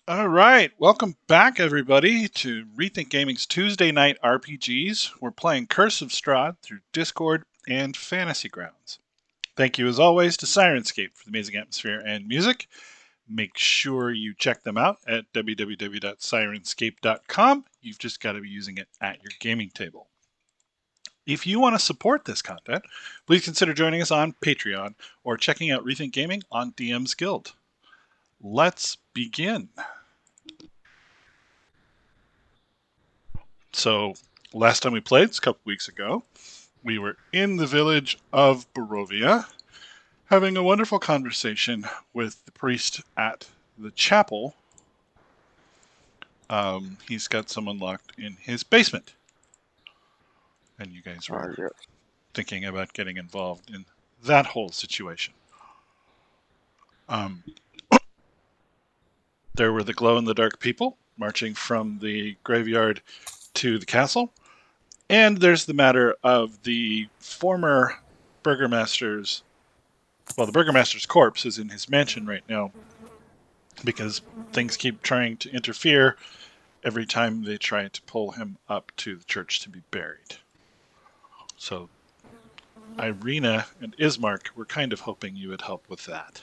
All right, welcome back, everybody, to Rethink Gaming's Tuesday Night RPGs. We're playing Curse of Strahd through Discord and Fantasy Grounds. Thank you, as always, to Sirenscape for the amazing atmosphere and music. Make sure you check them out at www.sirenscape.com. You've just got to be using it at your gaming table. If you want to support this content, please consider joining us on Patreon or checking out Rethink Gaming on DM's Guild. Let's begin. So, last time we played, it's a couple weeks ago, we were in the village of Barovia, having a wonderful conversation with the priest at the chapel. He's got someone locked in his basement. And you guys were Yes. thinking about getting involved in that whole situation. There were the glow in the dark people marching from the graveyard to the castle. And there's the matter of the former burgomaster's. Well, the burgomaster's corpse is in his mansion right now because things keep trying to interfere every time they try to pull him up to the church to be buried. So, Irina and Ismark were kind of hoping you would help with that.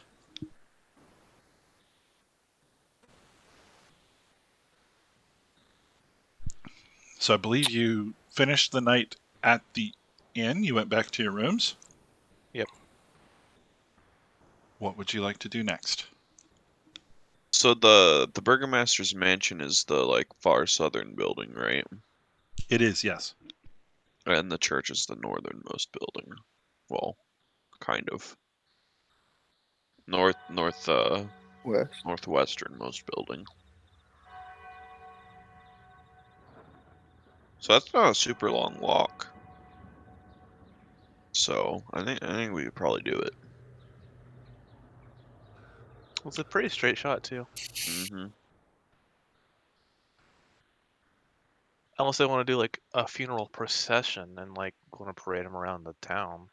So, I believe you finished the night at the inn. You went back to your rooms. Yep. What would you like to do next? So the Burgomaster's mansion is the far southern building, right? It is, yes. And the church is the northernmost building. Well, kind of. Northwesternmost building. So that's not a super long walk. So I think we could probably do it. It's a pretty straight shot too. Mm-hmm. Unless they want to do like a funeral procession and like going to parade him around the town.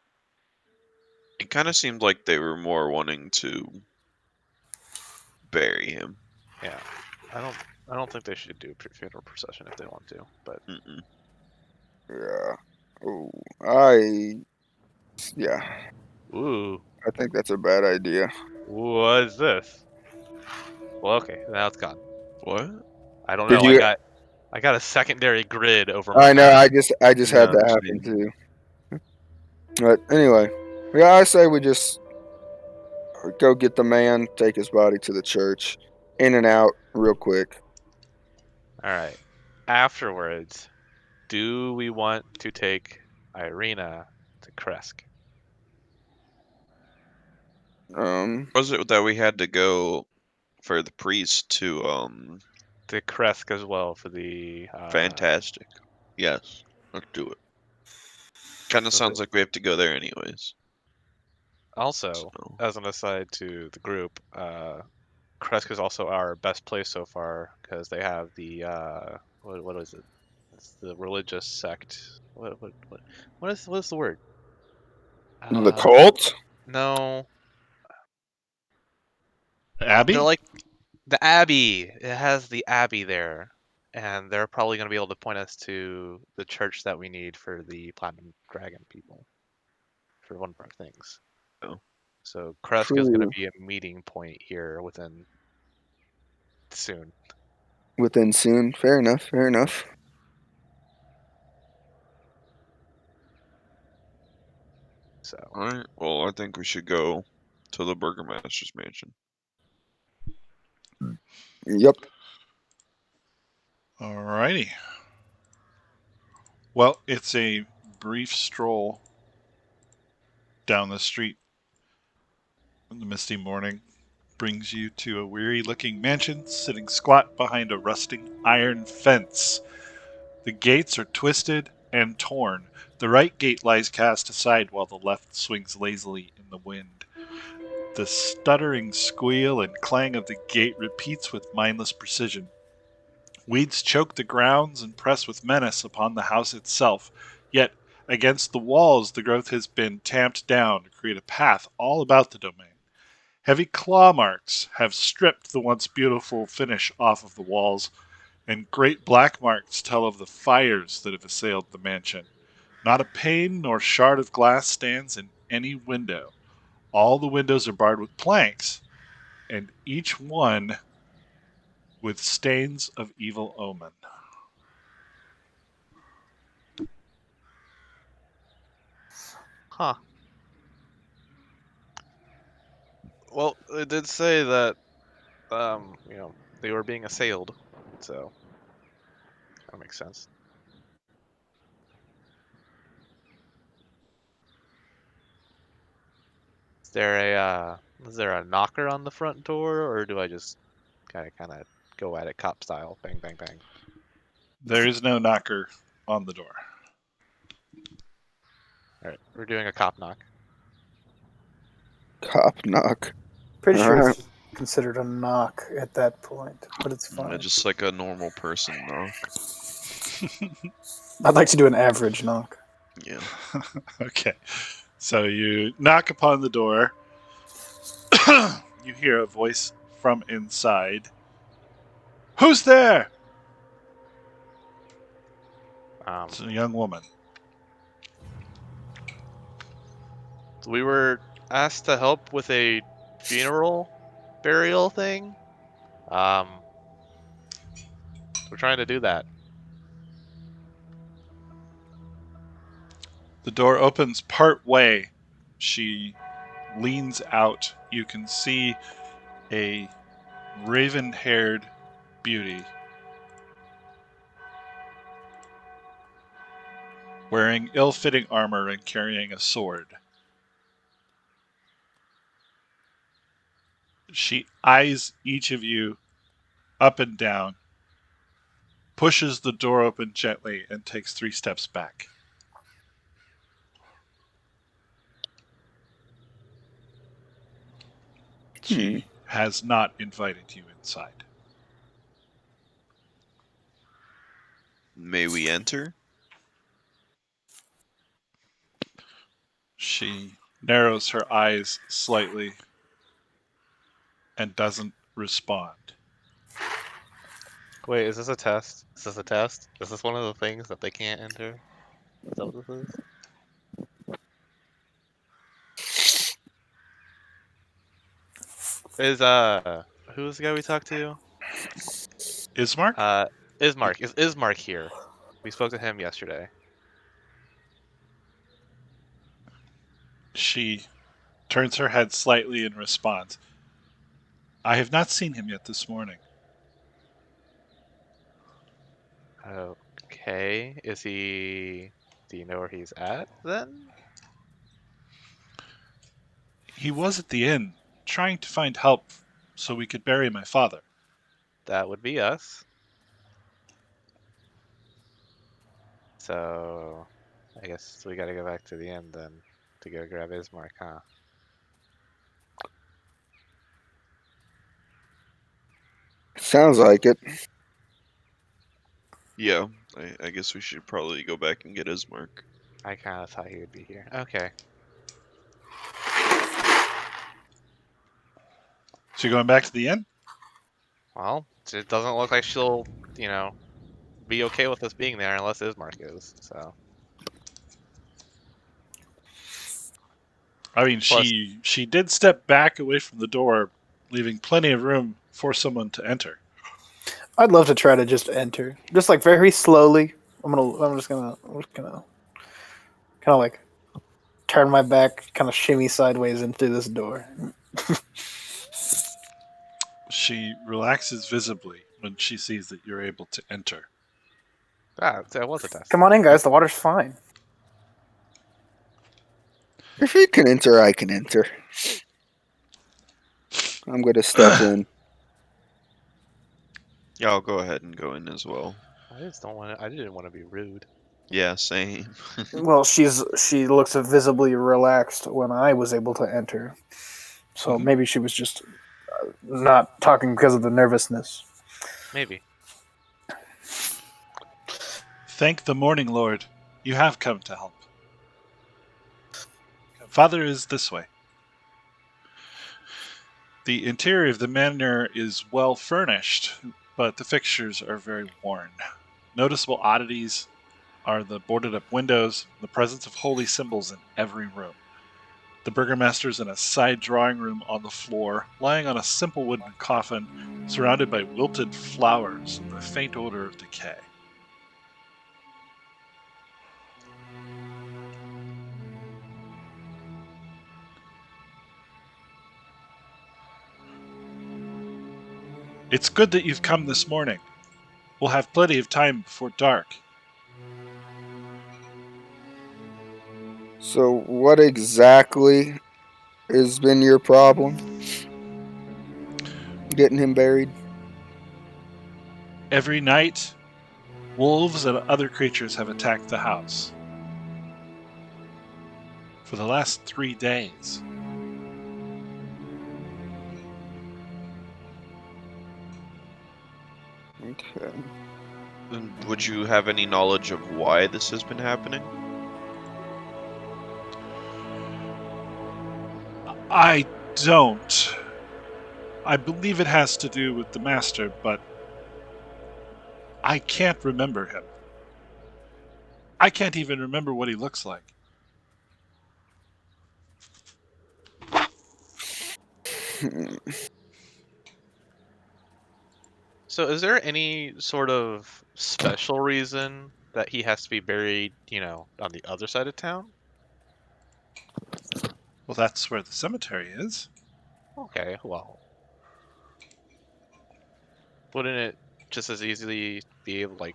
It kind of seemed like they were more wanting to bury him. Yeah, I don't think they should do a funeral procession if they want to, but Mm-mm. Yeah. Yeah. ooh, I think that's a bad idea. what is this? Well, okay, now it's gone. What? I don't Did know. you? I got a secondary grid over my I know. map. I just had No, that happen too. But anyway, yeah, I say we just go get the man, take his body to the church, in and out real quick. All right. Afterwards, do we want to take Irina to Kresk? Was it that we had to go for the priest to To Kresk as well for the Fantastic. Yes, let's do it. Kind of so sounds like we have to go there anyways. Also, So, as an aside to the group, Kresk is also our best place so far because they have the what is it? It's the religious sect. What is the word? The Uh, cult? no, they're Abby? like the Abbey. It has the Abbey there, and they're probably going to be able to point us to the church that we need for the Platinum Dragon people for one of our things. no. So Kresk is going to True. be a meeting point here within soon. Within soon. Fair enough. Fair enough. So Alright, well, I think we should go to the Burgomaster's mansion. Yep. Alrighty. Well, it's a brief stroll down the street in the misty morning. Brings you to a weary looking mansion sitting squat behind a rusting iron fence. The gates are twisted and torn. The right gate lies cast aside while the left swings lazily in the wind. The stuttering squeal and clang of the gate repeats with mindless precision. Weeds choke the grounds and press with menace upon the house itself, yet against the walls the growth has been tamped down to create a path all about the domain. Heavy claw marks have stripped the once beautiful finish off of the walls, and great black marks tell of the fires that have assailed the mansion. Not a pane nor shard of glass stands in any window. All the windows are barred with planks, and each one with stains of evil omen. Huh. Well, it did say that they were being assailed, so that makes sense. Is there a knocker on the front door, or do I just kind of go at it cop style, bang bang bang? There is no knocker on the door. All right, we're doing a cop knock. Cop knock. Pretty All sure right. it's considered a knock at that point, but it's fine. Just like a normal person knock. I'd like to do an average knock. Yeah. Okay. So you knock upon the door. You hear a voice from inside. Who's there? It's a young woman. We were asked to help with a funeral burial thing. We're trying to do that. The door opens part way. She leans out. You can see a raven-haired beauty wearing ill-fitting armor and carrying a sword. She eyes each of you up and down, pushes the door open gently, and takes 3 steps back. She has not invited you inside. May we enter? She narrows her eyes slightly and doesn't respond. Wait, is this a test? Is this a test? Is this one of the things that they can't enter? Is that what this is? Who's the guy we talked to? Ismark? Ismark. Is Ismark here? We spoke to him yesterday. She turns her head slightly and responds, I have not seen him yet this morning. Okay. Is he... Do you know where he's at, then? He was at the inn, trying to find help so we could bury my father. That would be us. So... I guess we gotta go back to the end, then, to go grab Ismark, huh? Sounds like it. Yeah. I guess we should probably go back and get Ismark. I kind of thought he would be here. Okay. So you're going back to the inn? Well, it doesn't look like she'll, be okay with us being there unless Ismark is, so... I mean, Plus- she did step back away from the door, leaving plenty of room for someone to enter. I'd love to try to just enter, just like very slowly. I'm just gonna kind of like turn my back, kind of shimmy sideways into this door. She relaxes visibly when she sees that you're able to enter. That was a test. Come on in, guys. The water's fine. If you can enter, I can enter. I'm going to step in. Yeah, I'll go ahead and go in as well. I just don't want to. I didn't want to be rude. Yeah, same. Well, she looks visibly relaxed when I was able to enter, so maybe she was just not talking because of the nervousness. Maybe. Thank the Morning Lord. You have come to help. Father is this way. The interior of the manor is well furnished, but the fixtures are very worn. Noticeable oddities are the boarded up windows, the presence of holy symbols in every room. The burgomaster's in a side drawing room on the floor, lying on a simple wooden coffin, surrounded by wilted flowers and the faint odor of decay. It's good that you've come this morning. We'll have plenty of time before dark. So, what exactly has been your problem? Getting him buried? Every night, wolves and other creatures have attacked the house. For the last 3 days. Okay. And would you have any knowledge of why this has been happening? I don't. I believe it has to do with the master, but I can't remember him. I can't even remember what he looks like. So, is there any sort of special reason that he has to be buried, on the other side of town? Well, that's where the cemetery is. Okay, well, wouldn't it just as easily be able,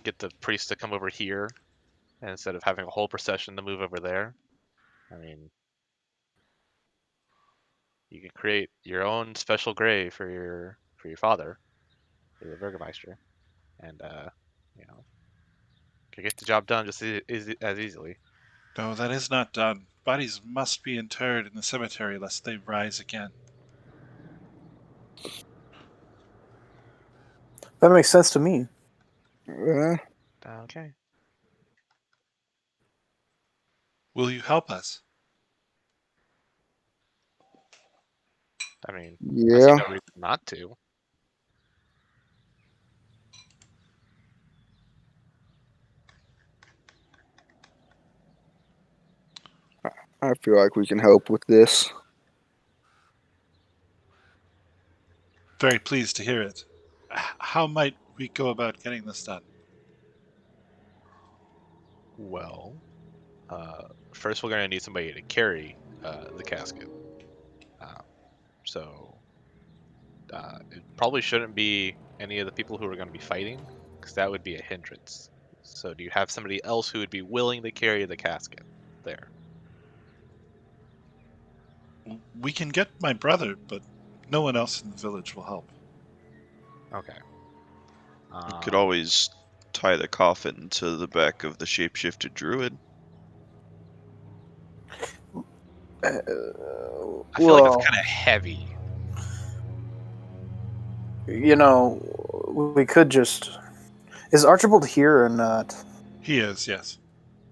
get the priest to come over here instead of having a whole procession to move over there? I mean, you can create your own special grave for your father, for the Burgermeister, and could get the job done just as easily. No, that is not done. Bodies must be interred in the cemetery lest they rise again. That makes sense to me. Okay. Will you help us? I mean, I see Yeah. no reason not to. I feel like we can help with this. Very pleased to hear it. How might we go about getting this done? Well, first we're gonna need somebody to carry the casket. Uh, so it probably shouldn't be any of the people who are going to be fighting, because that would be a hindrance. So do you have somebody else who would be willing to carry the casket there? We can get my brother, but no one else in the village will help. Okay. You could Um, always tie the coffin to the back of the shapeshifted druid. Uh, I feel like that's well, kind of heavy. we could just. Is Archibald here or not? He is, yes.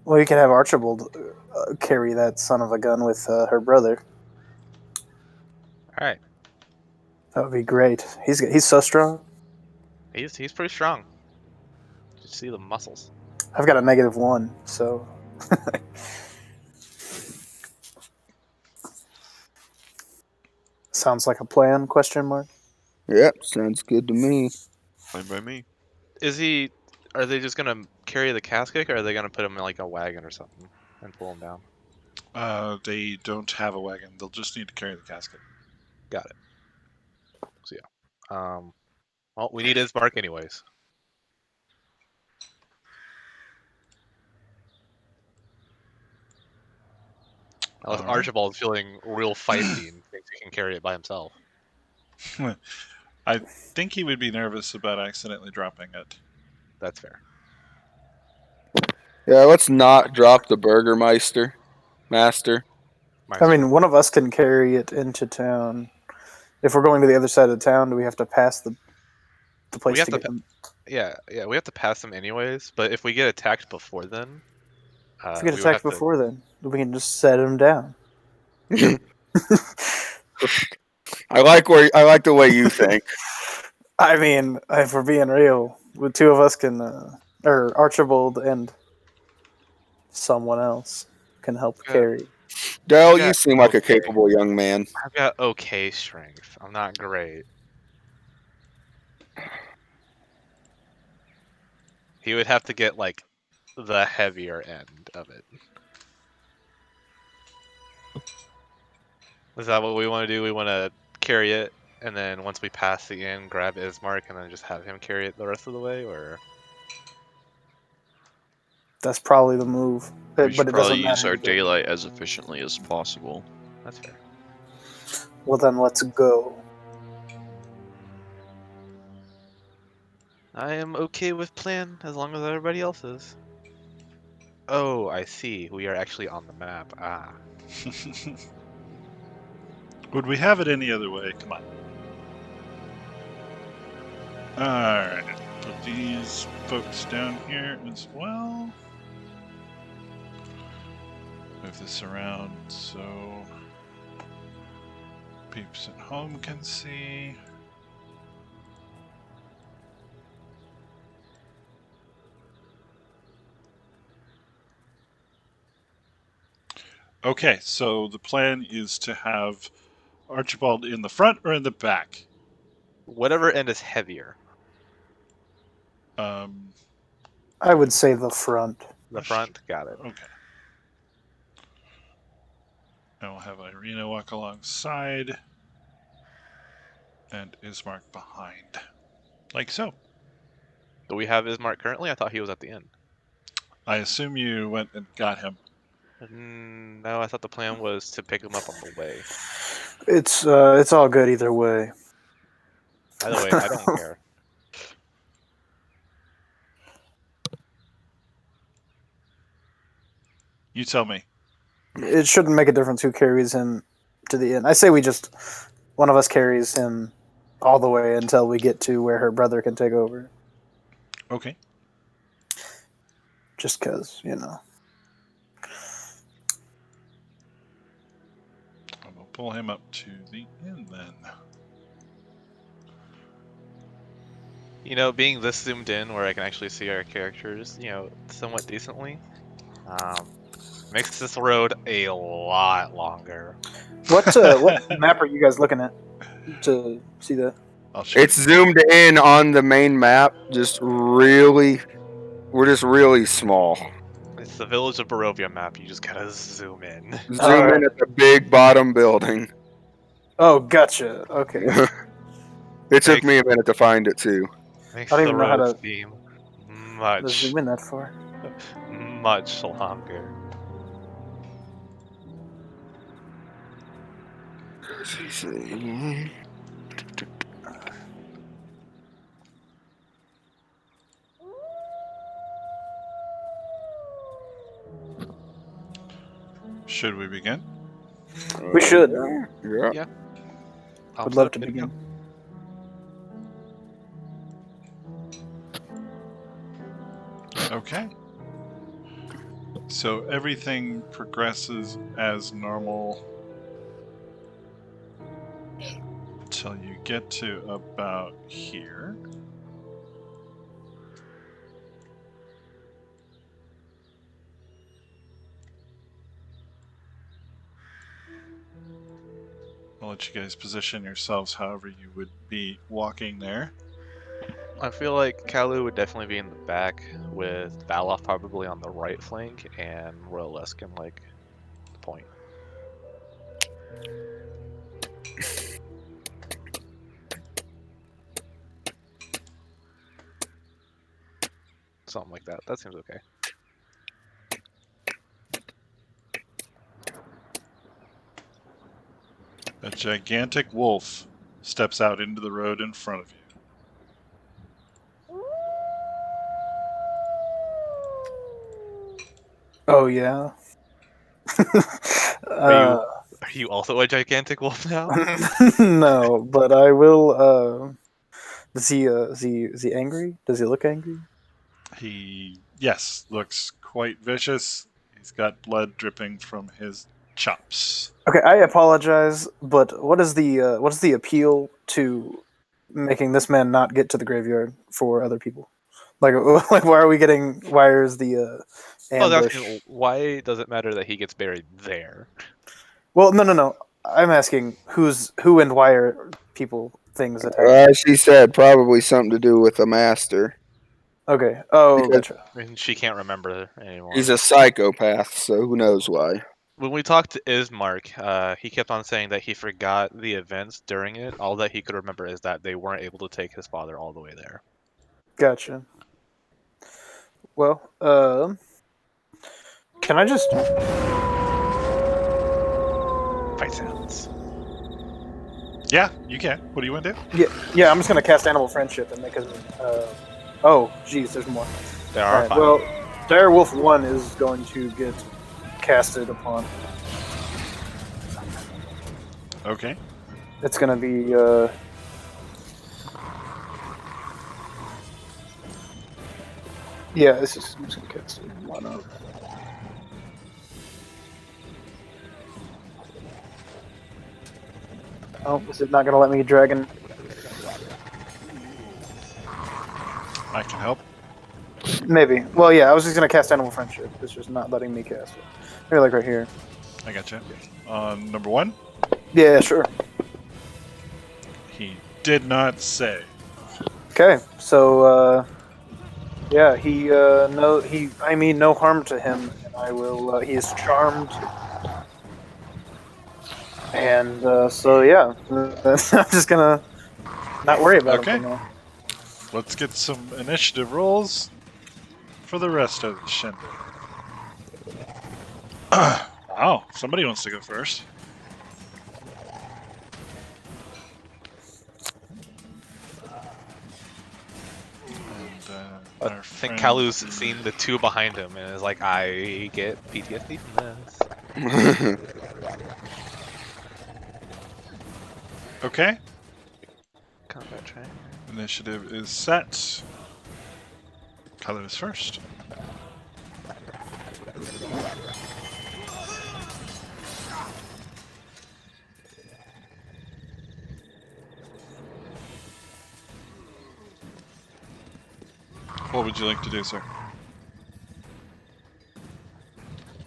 Well, you could have Archibald carry that son of a gun with her brother. All right. That would be great. He's so strong. He's pretty strong. You see the muscles. I've got a -1, so. Sounds like a plan? Question mark. Yep, sounds good to me. Fine by me. Is he? Are they just gonna carry the casket, or are they gonna put him in like a wagon or something and pull him down? They don't have a wagon. They'll just need to carry the casket. Got it. So yeah. Well, we need his mark anyways. Unless All right. Archibald's feeling real feisty and thinks he can carry it by himself. I think he would be nervous about accidentally dropping it. That's fair. Yeah, let's not drop the Burgermeister. Master. I mean, one of us can carry it into town. If we're going to the other side of town, do we have to pass the place we have to to, get them? yeah, we have to pass them anyways. But if we get attacked before then, If we get we would attacked have to. before then, we can just set him down. I like the way you think. I mean, if we're being real, the two of us can, or Archibald and someone else can help Yeah. carry. Dale, you got seem like a okay. capable young man. I've got okay strength. I'm not great. He would have to get like the heavier end of it. Is that what we want to do? We want to carry it, and then once we pass the inn, grab Ismark, and then just have him carry it the rest of the way, or That's probably the move. We But should it probably doesn't use matter our either way. daylight as efficiently as possible. that's fair. Well, then let's go. I am okay with plan as long as everybody else is. Oh, I see. We are actually on the map. Ah. Would we have it any other way? Come on. Alright. Put these folks down here as well. Move this around so peeps at home can see. Okay, so the plan is to have Archibald in the front or in the back? Whatever end is heavier. Um, I would say the front. The front, got it. Okay. And we'll have Irina walk alongside and Ismark behind. Like so. Do we have Ismark currently? I thought he was at the inn. I assume you went and got him. No, I thought the plan was to pick him up on the way. It's all good either way. Either way, I don't care. You tell me. It shouldn't make a difference who carries him to the inn. I say we just one of us carries him all the way until we get to where her brother can take over. Okay. Just because, you know. I will pull him up to the inn then. You know, being this zoomed in where I can actually see our characters, somewhat decently, makes this road a lot longer. What map are you guys looking at to see that? I'll show It's zoomed in on the main map. We're just really small. It's the Village of Barovia map. You just gotta zoom in. Zoom in at the big bottom building. Oh, gotcha. Okay. It took me a minute to find it too. Makes I don't the even know how road to- seem Let's zoom in that far. much longer. Should we begin? We should. Yeah. Would love to begin. Okay. So everything progresses as normal until you get to about here. I'll let you guys position yourselves however you would be walking there. I feel like Kalu would definitely be in the back, with Valoff probably on the right flank, and Roleskin like the point. Something like that. That seems okay. A gigantic wolf steps out into the road in front of you. Oh yeah. Are you also a gigantic wolf now? No, but I will. Is he angry? Does he look angry? He, yes, looks quite vicious. He's got blood dripping from his chops. Okay, I apologize, but what is the appeal to making this man not get to the graveyard for other people? Like, like why is the I was ambush? asking, why does it matter that he gets buried there? Well, no. I'm asking who and why are people things attacking? As she said, probably something to do with the master. Okay. Oh, Because gotcha. I mean, she can't remember anymore. he's a psychopath, so who knows why. When we talked to Ismark, he kept on saying that he forgot the events during it. All that he could remember is that they weren't able to take his father all the way there. Gotcha. Well, can I just? Fight sounds. Yeah, you can. What do you want to do? Yeah. I'm just gonna cast Animal Friendship and make a. Oh, geez, there's more. There are Alright, 5. well, Direwolf 1 is going to get casted upon. Okay. It's gonna be yeah, I'm just gonna cast it. Why not? Oh, is it not gonna let me dragon? I can help. Maybe. Well, yeah, I was just gonna cast Animal Friendship. It's just not letting me cast it. Maybe like right here. I got you. Number 1, Yeah, sure. he did not say. Okay, so yeah, I mean no harm to him, and I will. He is charmed, and so yeah, I'm just gonna not worry about Okay. him for now. Let's get some initiative rolls for the rest of the shindig. Wow, somebody wants to go first. And, I our think friend- Kalu's seen the 2 behind him and is like, I get PTSD from this. Okay, Combat track. initiative is set. Color is first. What would you like to do, sir?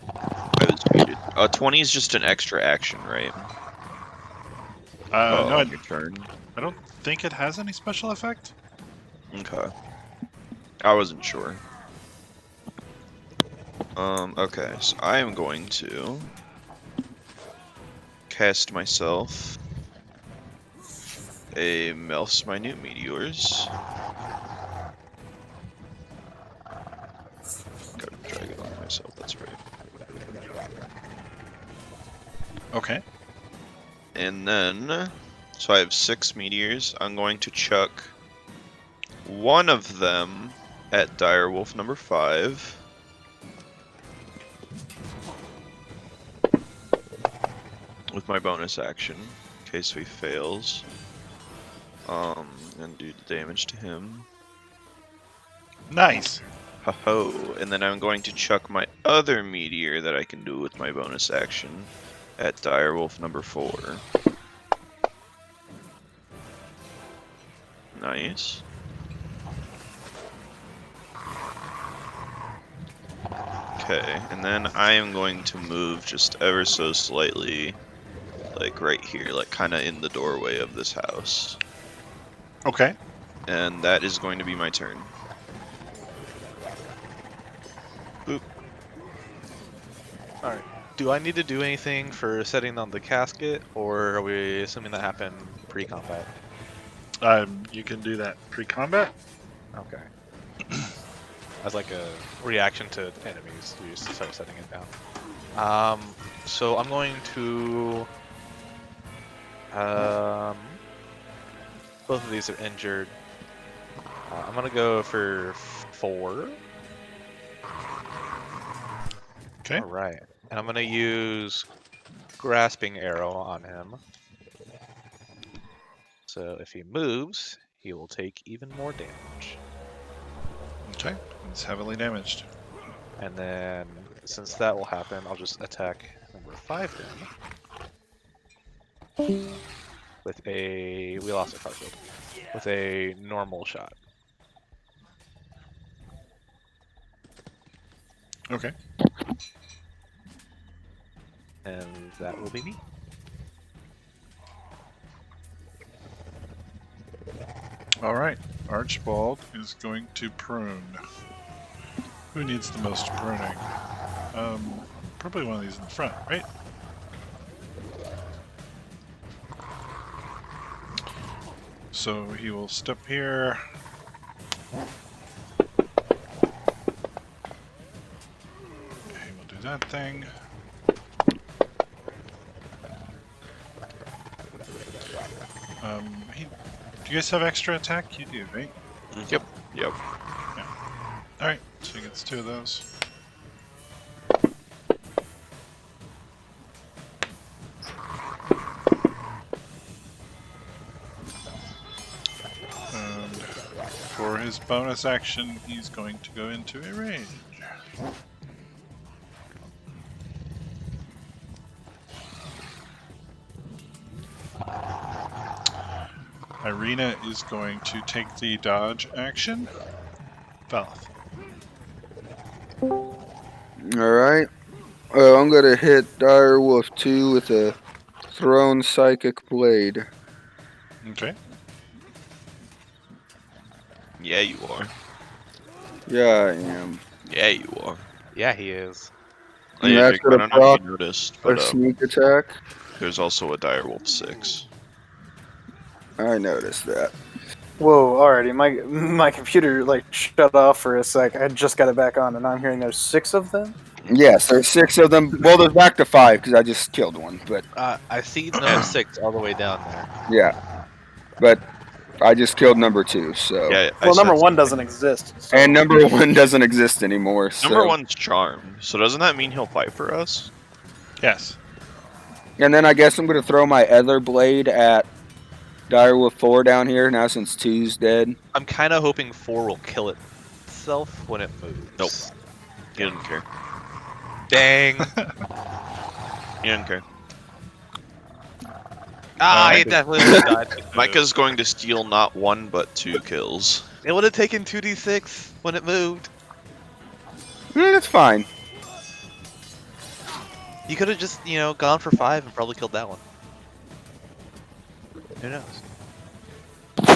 I was muted. 20 is just an extra action, right? No, On your turn. I don't think it has any special effect. Okay. I wasn't sure. Okay, so I am going to cast myself a Mel's Minute Meteors. Got a dragon on myself, that's right. Okay. And then, so I have 6 meteors. I'm going to chuck one of them at Direwolf number 5. With my bonus action, in case he fails. And do the damage to him. Nice. Ho-ho. And then I'm going to chuck my other meteor that I can do with my bonus action at Direwolf number 4. Nice. Okay, and then I am going to move just ever so slightly, like right here, like kind of in the doorway of this house. Okay. And that is going to be my turn. Boop. Alright. Do I need to do anything for setting on the casket, or are we assuming that happened pre-combat? You can do that pre-combat. Okay. As like a reaction to enemies, you just start setting it down. So I'm going to... both of these are injured. I'm gonna go for 4. Okay. Alright. And I'm gonna use Grasping Arrow on him. So if he moves, he will take even more damage. Okay. It's heavily damaged. And then, since that will happen, I'll just attack him number 5 down with a. We lost a card field. With a normal shot. Okay. And that will be me. All right. Archibald is going to prune. Who needs the most pruning? Probably one of these in the front, right? So he will step here. Okay, we'll do that thing. Do you guys have extra attack? You do, right? Yep. Yep. Alright, so he gets 2 of those. And for his bonus action, he's going to go into a rage. Irina is going to take the dodge action. Valth. Alright. I'm gonna hit Direwolf 2 with a thrown psychic blade. Okay. Yeah, you are. Yeah, I am. Yeah, you are. Yeah, he is. Oh, And yeah, that's Jake, I gonna don't know if proc you noticed, a but sneak attack. there's also a Direwolf 6. I noticed that. Whoa, already. My computer like shut off for a sec. I just got it back on, and now I'm hearing there's 6 of them. Yes, there's 6 of them. Well, there's back to 5 because I just killed one. But I see number 6 all the way down there. yeah, but I just killed number 2. So Yeah, I Well, number said 1 something. doesn't exist. So. and number 1 doesn't exist anymore. So. Number 1's charmed, so doesn't that mean he'll fight for us? Yes. And then I guess I'm gonna throw my other blade at Direwolf 4 down here now since 2's dead. I'm kind of hoping 4 will kill itself when it moves. Nope. He doesn't care. Dang. He doesn't care. He definitely would have died. Micah's going to steal not 1 but 2 kills. It would have taken 2d6 when it moved. That's fine. You could have just, gone for 5 and probably killed that one. Who knows?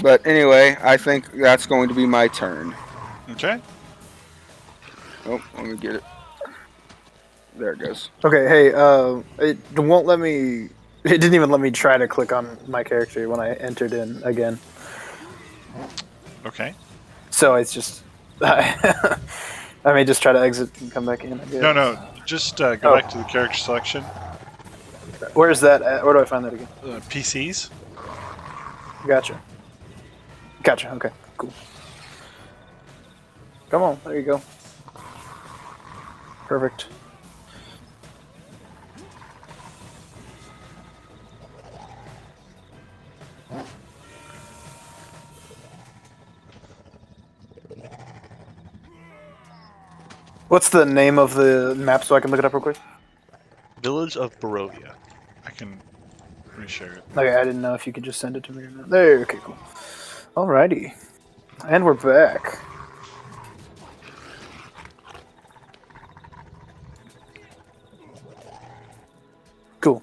But anyway, I think that's going to be my turn. Okay. Oh, let me get it. There it goes. Okay, hey, it won't let me. It didn't even let me try to click on my character when I entered in again. Okay. So it's just. I may just try to exit and come back in. I guess. No. Just go back to the character selection. Where is that at? Where do I find that again? PCs. Gotcha. Okay, cool. Come on, there you go. Perfect. What's the name of the map so I can look it up real quick? Village of Barovia. I can reshare it. Okay, I didn't know if you could just send it to me or not. There, okay, cool. Alrighty. And we're back. Cool.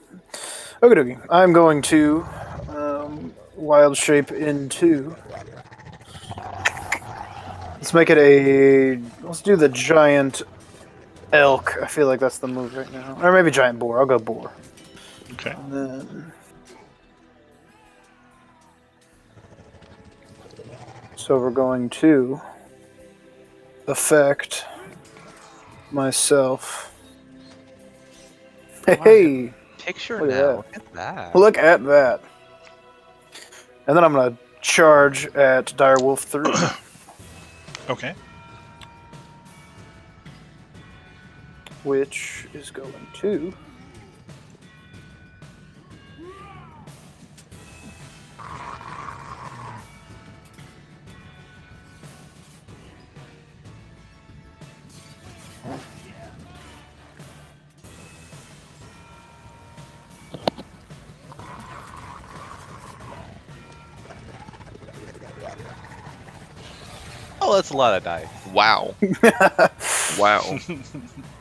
Okie dokie. I'm going to wild shape into. Let's make it a. Let's do the giant elk. I feel like that's the move right now. Or maybe giant boar. I'll go boar. Okay. And then. So we're going to affect myself. Hey! Picture Look at now. that. Look at that. Look at that. And then I'm going to charge at Direwolf 3. Okay. Which is going to. Oh, that's a lot of die. Wow. Wow.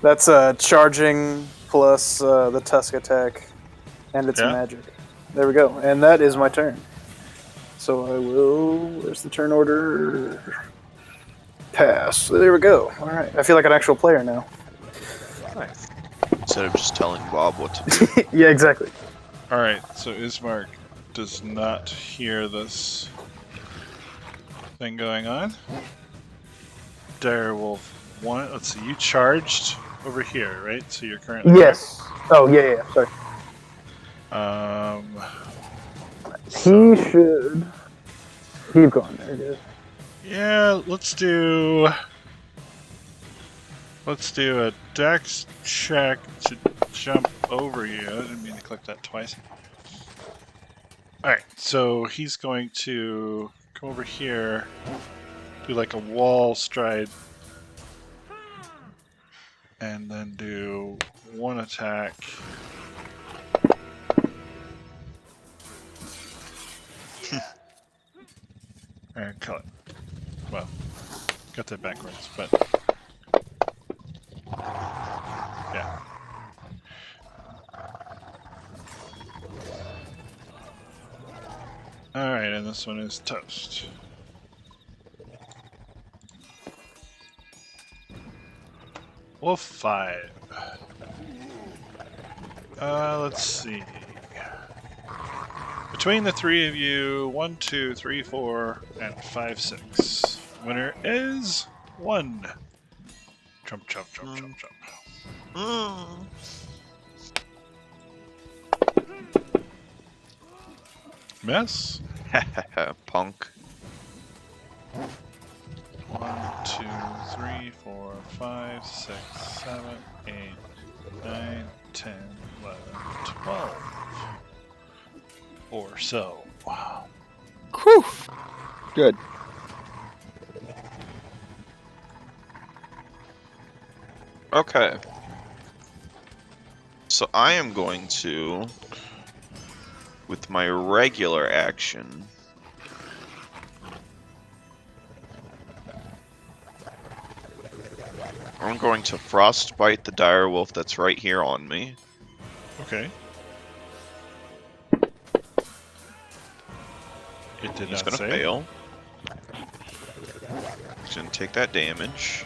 That's charging plus the Tusk attack, and it's Yeah. magic. There we go, and that is my turn. So I will. Where's the turn order? Pass. There we go. All right. I feel like an actual player now. Nice. Instead of just telling Bob what to do. Yeah, exactly. All right, so Ismark does not hear this thing going on. Direwolf, one. Let's see. You charged over here, right? So you're currently Yes. Oh yeah. Sorry. there. He should keep going. There it is. Yeah, let's do a dex check to jump over you. I didn't mean to click that twice. Alright, so he's going to come over here, do like a wall stride, and then do one attack. And kill it. Well, got that backwards, but yeah. Alright, and this one is toast. Wolf 5. Let's see. Between the three of you, 1, 2, 3, 4, and 5, 6. Winner is 1. Jump, jump, jump, jump, jump. Mm. Miss. Punk. 1, 2, 3, 4, 5, 6, 7, 8, 9, 10, 11, 12. Or so. Wow. Whew. Good. Okay. So I am going to, with my regular action, I'm going to frostbite the direwolf that's right here on me. Okay. It did He's not gonna say. fail. He's gonna take that damage.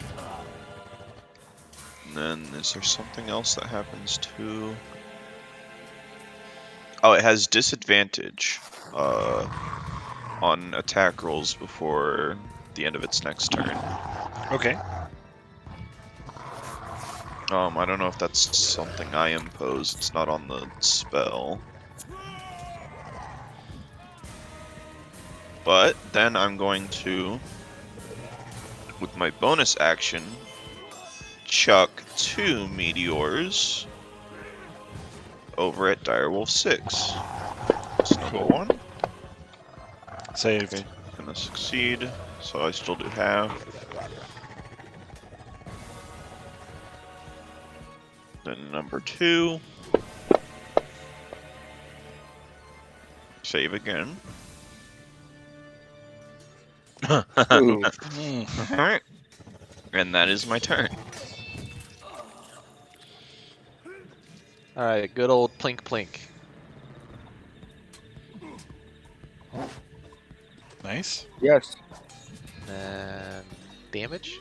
And then is there something else that happens too? Oh, it has disadvantage on attack rolls before the end of its next turn. Okay. I don't know if that's something I impose. It's not on the spell. But then I'm going to, with my bonus action, chuck 2 meteors over at Direwolf 6. That's number Cool. 1. Saved. Okay, gonna succeed, so I still do half. Then number 2. Save again. Ooh. Mm. Alright. And that is my turn. Alright, good old plink plink. Nice. Yes. And damage.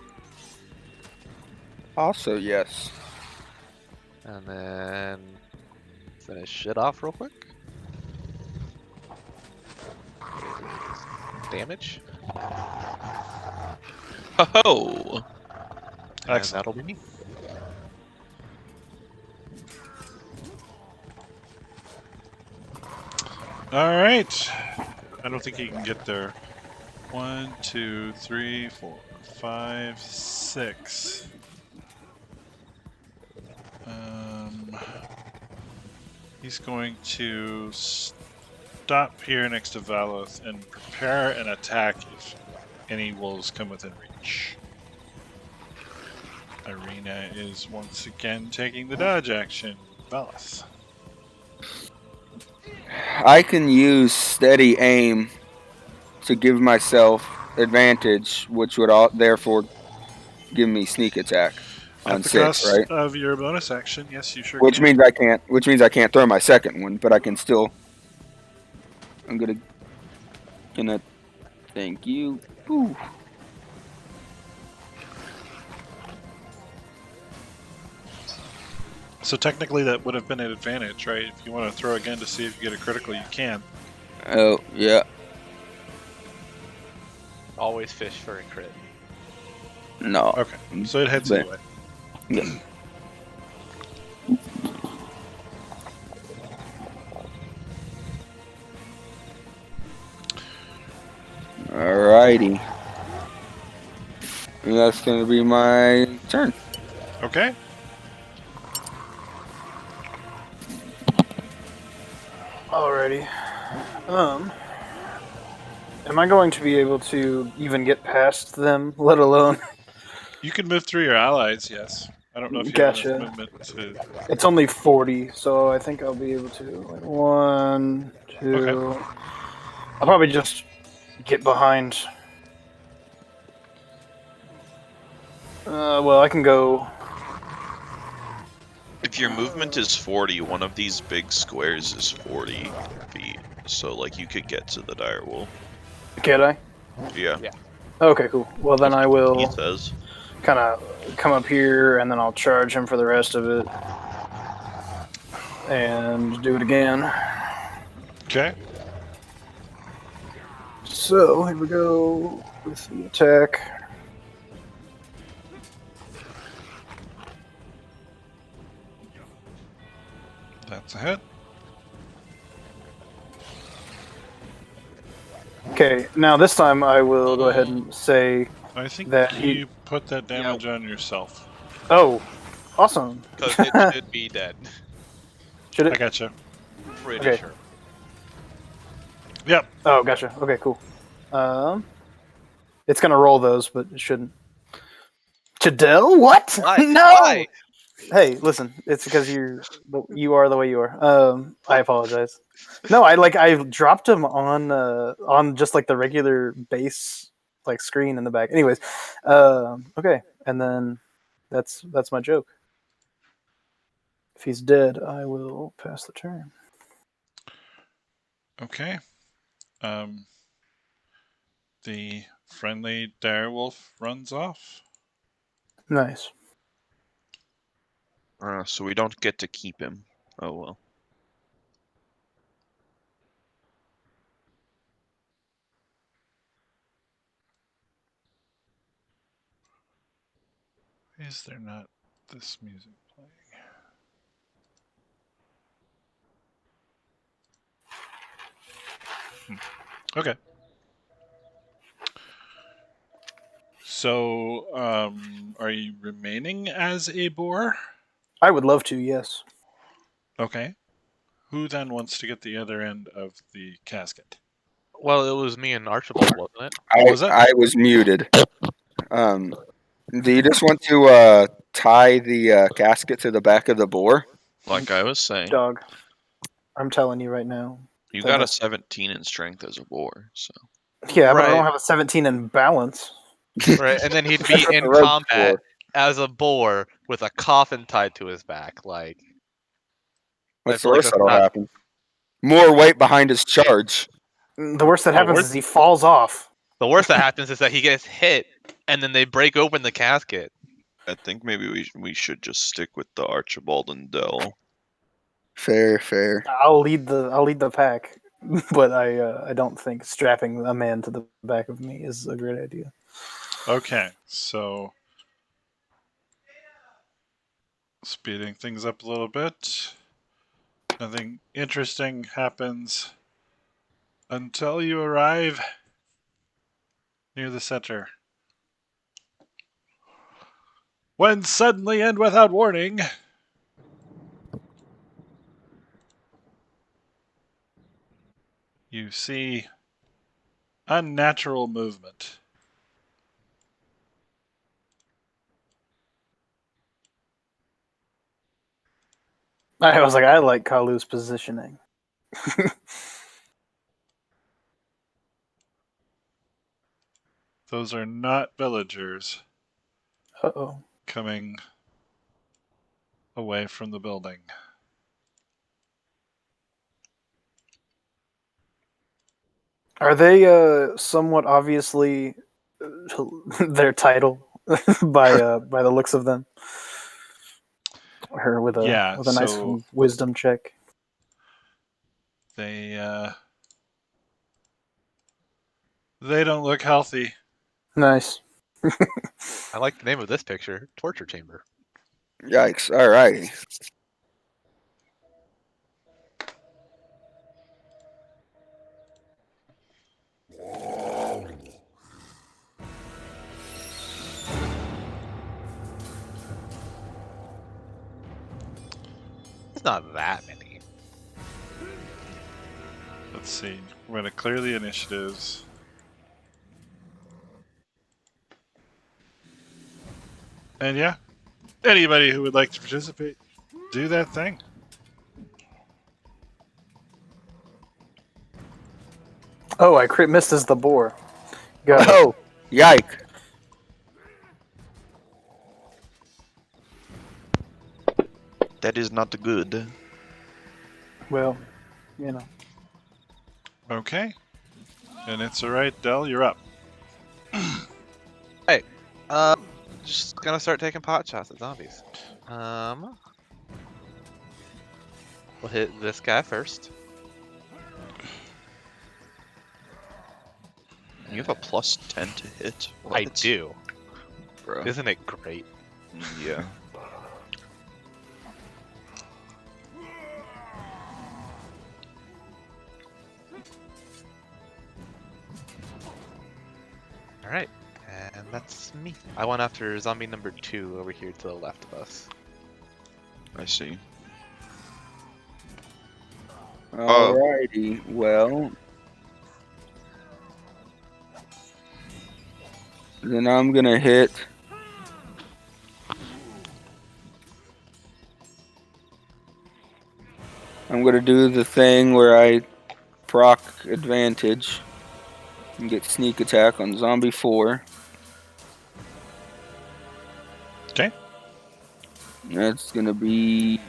Also, yes. And then finish it off real quick. Damage. Ho-ho! And Excellent. that'll be me. All right. I don't think he can get there. 1, 2, 3, 4, 5, 6. He's going to stop here next to Valoth and prepare an attack if any wolves come within reach. Irina is once again taking the dodge action. Valoth. I can use steady aim to give myself advantage, which would therefore give me sneak attack At on the 6, cost right? of your bonus action, yes, you sure Which can. means I can't. Which means I can't throw my second one, but I can still. I'm gonna. Thank you. Whew. So technically, that would have been an advantage, right? If you want to throw again to see if you get a critical, you can. Oh yeah. Always fish for a crit. No. Okay, so it heads But- anyway. Yeah. Alrighty. And that's gonna be my turn. Okay. Alrighty. Am I going to be able to even get past them, let alone? You can move through your allies, yes. I don't know if you Gotcha. have enough movement to. It's only 40, so I think I'll be able to. Like, 1, 2. Okay. I'll probably just get behind. Well, I can go. If your movement is 40, one of these big squares is 40 feet. So, like, you could get to the direwolf. Can I? Yeah. Okay, cool. Well, then I He will says. kind of come up here, and then I'll charge him for the rest of it, and do it again. Okay. So here we go with the attack. That's a hit. Okay, now this time I will go ahead and say, I think That you put that damage on yourself. oh, awesome. Because it should be dead. Should I it? gotcha. Pretty Okay. sure. Yep. Oh, gotcha. Okay, cool. It's gonna roll those, but it shouldn't. Chadell? What? Why? No. Why? Hey, listen. It's because you are the way you are. I apologize. No, I dropped him on just like the regular base like screen in the back. Anyways, okay, and then that's my joke. If he's dead, I will pass the turn. Okay. The friendly direwolf runs off. Nice. So we don't get to keep him. Oh well. Is there not this music playing? Okay. So, are you remaining as a boar? I would love to. Yes. Okay. Who then wants to get the other end of the casket? Well, it was me and Archibald, wasn't it? What was it? I was muted. Do you just want to tie the casket to the back of the boar? Like I was saying, Dog. I'm telling you right now. you that got a that's- 17 in strength as a boar, so Yeah, but I Right. don't have a 17 in balance. Right, and then he'd be That's in a rogue combat boar. as a boar with a coffin tied to his back. Like, I What's the feel like worst that's that'll not- happen? More weight behind his charge. The worst that The happens worst- is he falls off. the worst that happens is that he gets hit, and then they break open the casket. I think maybe we should just stick with the Archibald and Dell. Fair. I'll lead the pack, but I don't think strapping a man to the back of me is a great idea. Okay, so speeding things up a little bit. Nothing interesting happens until you arrive near the center. When suddenly and without warning, you see unnatural movement. I was like, I like Kalu's positioning. Those are not villagers Uh-oh. coming away from the building. Are they somewhat obviously their title by the looks of them? Or with Yeah, a nice so wisdom check. they don't look healthy. Nice. I like the name of this picture, Torture Chamber. Yikes. Alrighty. It's not that many. Let's see. We're going to clear the initiatives. And yeah, anybody who would like to participate, do that thing. Oh, I crit missed as the boar. Got it. Oh, yike. That is not good. Well, you know. Okay. And it's alright, Dell, you're up. Just gonna start taking pot shots at zombies. We'll hit this guy first. You have a plus 10 to hit. I What? do. Bro. Isn't it great? Yeah. All right, and that's me. I went after zombie number 2 over here to the left of us. I see. Alrighty. Well, then I'm gonna hit. I'm gonna do the thing where I proc advantage and get sneak attack on zombie 4. Okay. That's gonna be.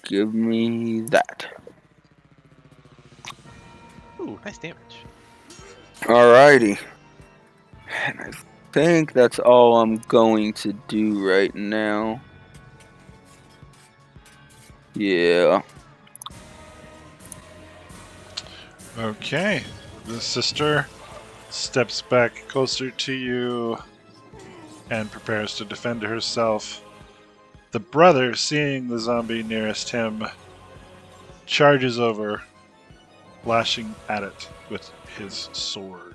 Give me that. Ooh, nice damage. Alrighty. And I think that's all I'm going to do right now. Yeah. Okay. The sister steps back closer to you and prepares to defend herself. The brother, seeing the zombie nearest him, charges over, lashing at it with his sword.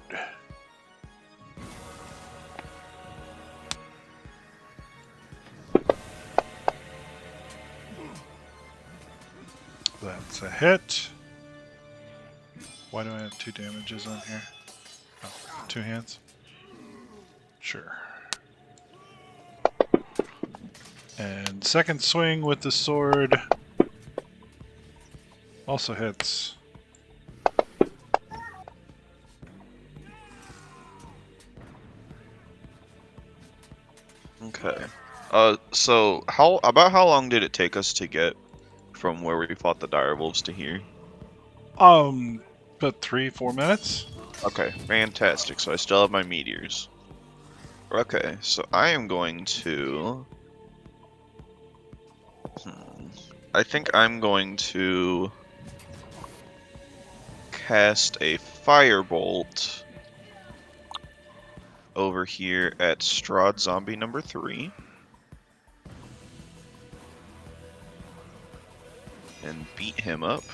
That's a hit. Why do I have 2 damages on here? Oh, 2 hands? Sure. And second swing with the sword also hits. Okay. So how long did it take us to get from where we fought the direwolves to here? About 3-4 minutes. Okay, fantastic. So I still have my meteors. Okay, so I am going to. I think I'm going to cast a firebolt over here at Strahd zombie number 3. And beat him up.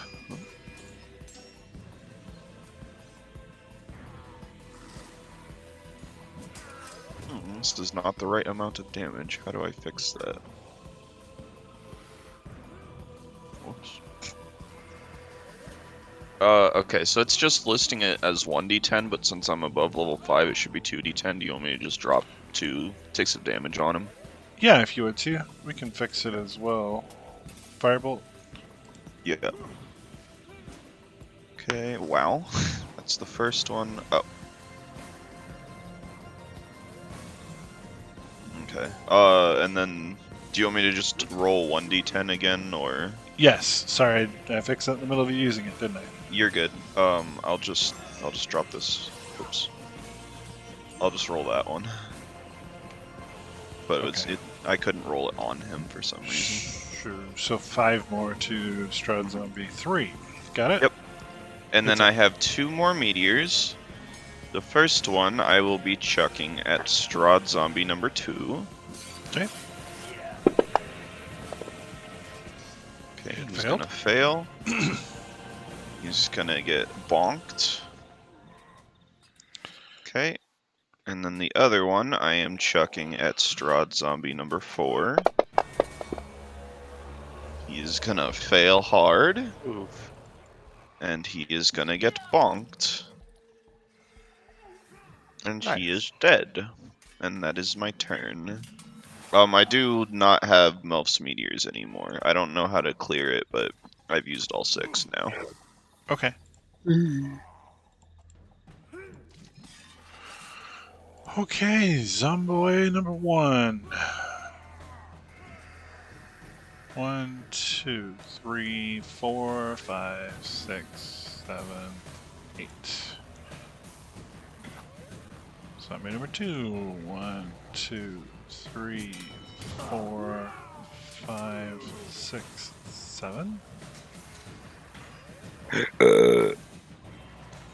This is not the right amount of damage. How do I fix that? Whoops. Okay, so it's just listing it as 1d10, but since I'm above level 5, it should be 2d10. Do you want me to just drop 2 ticks of damage on him? Yeah, if you would to. We can fix it as well. Firebolt. Yeah. Okay, wow. That's the first one. Oh. Okay. And then do you want me to just roll 1d10 again, or? Yes. Sorry, I fixed that in the middle of you using it, didn't I? You're good. I'll just drop this. Oops. I'll just roll that one. But Okay. I couldn't roll it on him for some reason. Sure. So 5 more to Strahd Zombie 3. Got it? Yep. And It's then I have 2 more meteors. The first one I will be chucking at Strahd Zombie number 2. Okay. Okay, It he's failed. gonna fail. He's gonna get bonked. Okay. And then the other one I am chucking at Strahd Zombie number 4. He's gonna fail hard. Oof. And he is gonna get bonked. And he Nice. is dead. And that is my turn. I do not have Melf's Meteors anymore. I don't know how to clear it, but I've used all 6 now. Okay. Okay, Zomboy number 1. 1, 2, 3, 4, 5, 6, 7, 8. Zombie number 2. 1, 2, 3, 4, 5, 6, 7.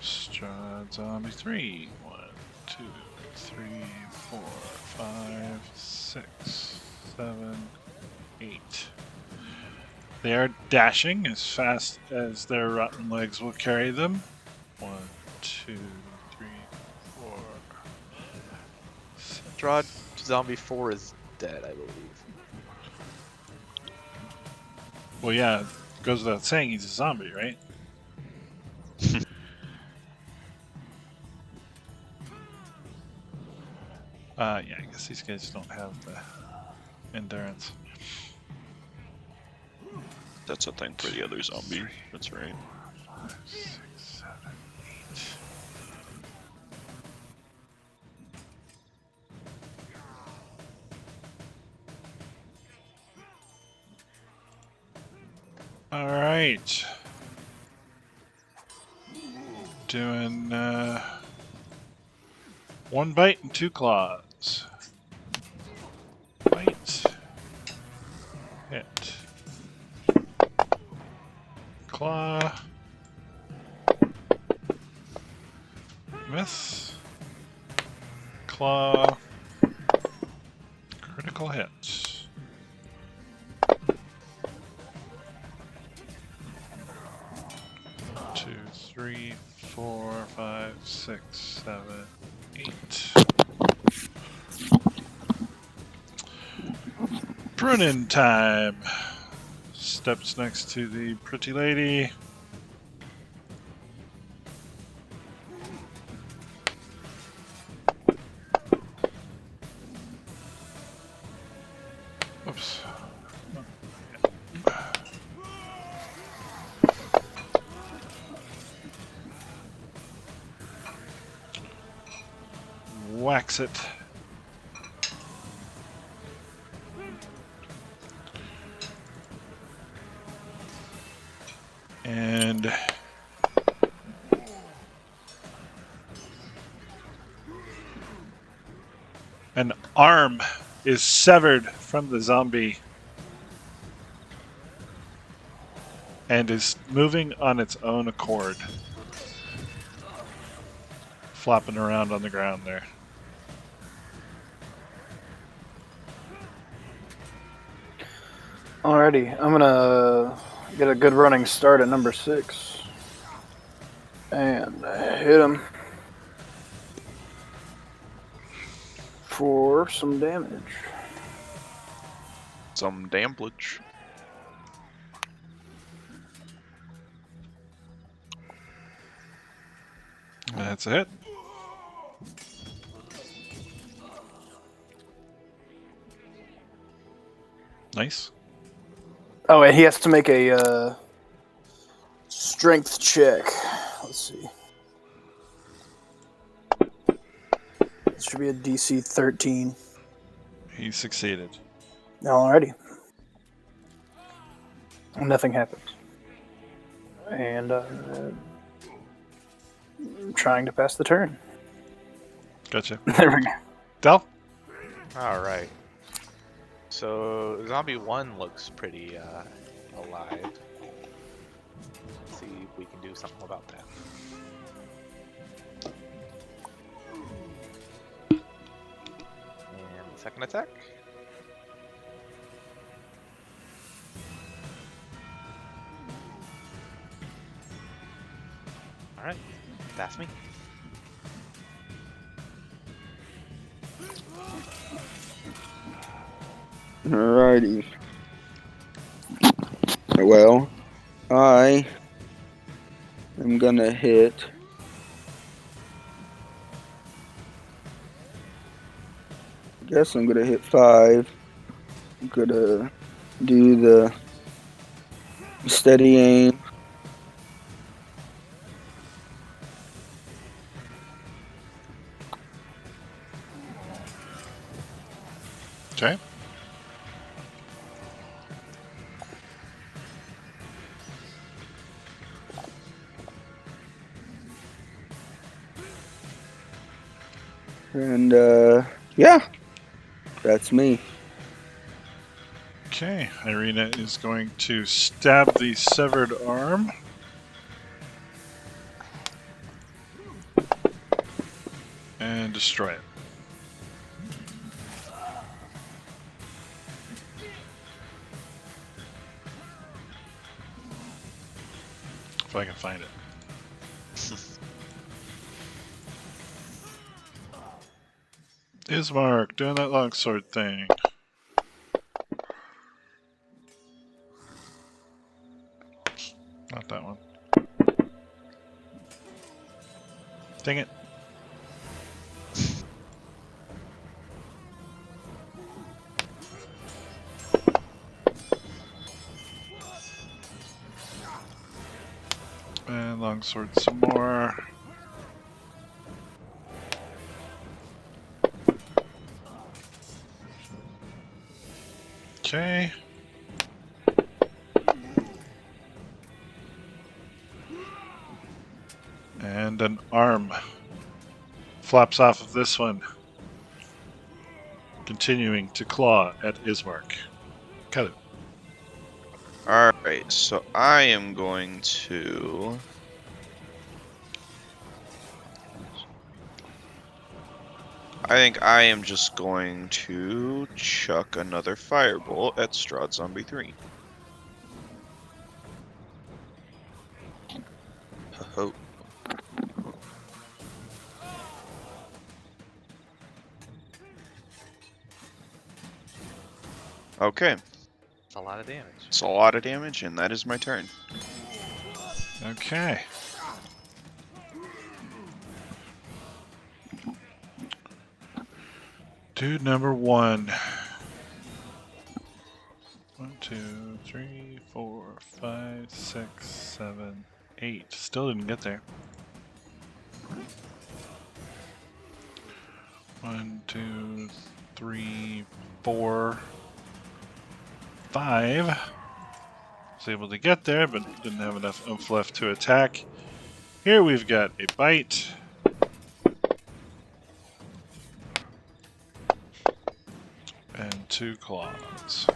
Strahd Zombie 3. 1, 2, 3, 4, 5, 6, 7, 8. They are dashing as fast as their rotten legs will carry them. 1, 2, 3, 4. Strahd Zombie 4 is dead, I believe. Well, yeah, it goes without saying he's a zombie, right? Yeah, I guess these guys don't have the endurance. That's a thing for the other zombie. That's right. 5, 6, 7, 8. All right. Doing 1 bite and 2 claws. Bite. Hit. Claw. Miss. Claw. Critical hit. Two, 3, 4, 5, 6, 7, 8. Pruning time. Steps next to the pretty lady. Oops. Wax it. And an arm is severed from the zombie and is moving on its own accord, flopping around on the ground there. Alrighty, I'm gonna get a good running start at number 6. And hit him for some damage. Some damage. That's a hit. Nice. Oh, and he has to make a strength check. see. This should be a DC 13. He succeeded. Alrighty. Nothing happens. And I'm trying to pass the turn. Gotcha. There we go. Del? All right. So zombie 1 looks pretty alive. Let's see if we can do something about that. And the second attack. All right, that's me. Alrighty. Well, I am gonna hit. I guess I'm gonna hit 5. I'm gonna do the steady aim. Okay. And yeah, that's me. Okay. Irina is going to stab the severed arm. And destroy it. If I can find it. Ismark doing that longsword thing. Not that one. Dang it. And longsword some more. Okay. And an arm flaps off of this one, continuing to claw at Ismark. Cut it. Alright, so I am going to... I think I am just going to chuck another firebolt at Strahd Zombie 3. Ho-ho. Okay, It's a lot of damage. it's a lot of damage, and that is my turn. Okay. Dude number 1. 1, 2, 3, 4, 5, 6, 7, 8. Still didn't get there. 1, 2, 3, 4, 5. Was able to get there, but didn't have enough oomph left to attack. Here we've got a bite. And 2 claws.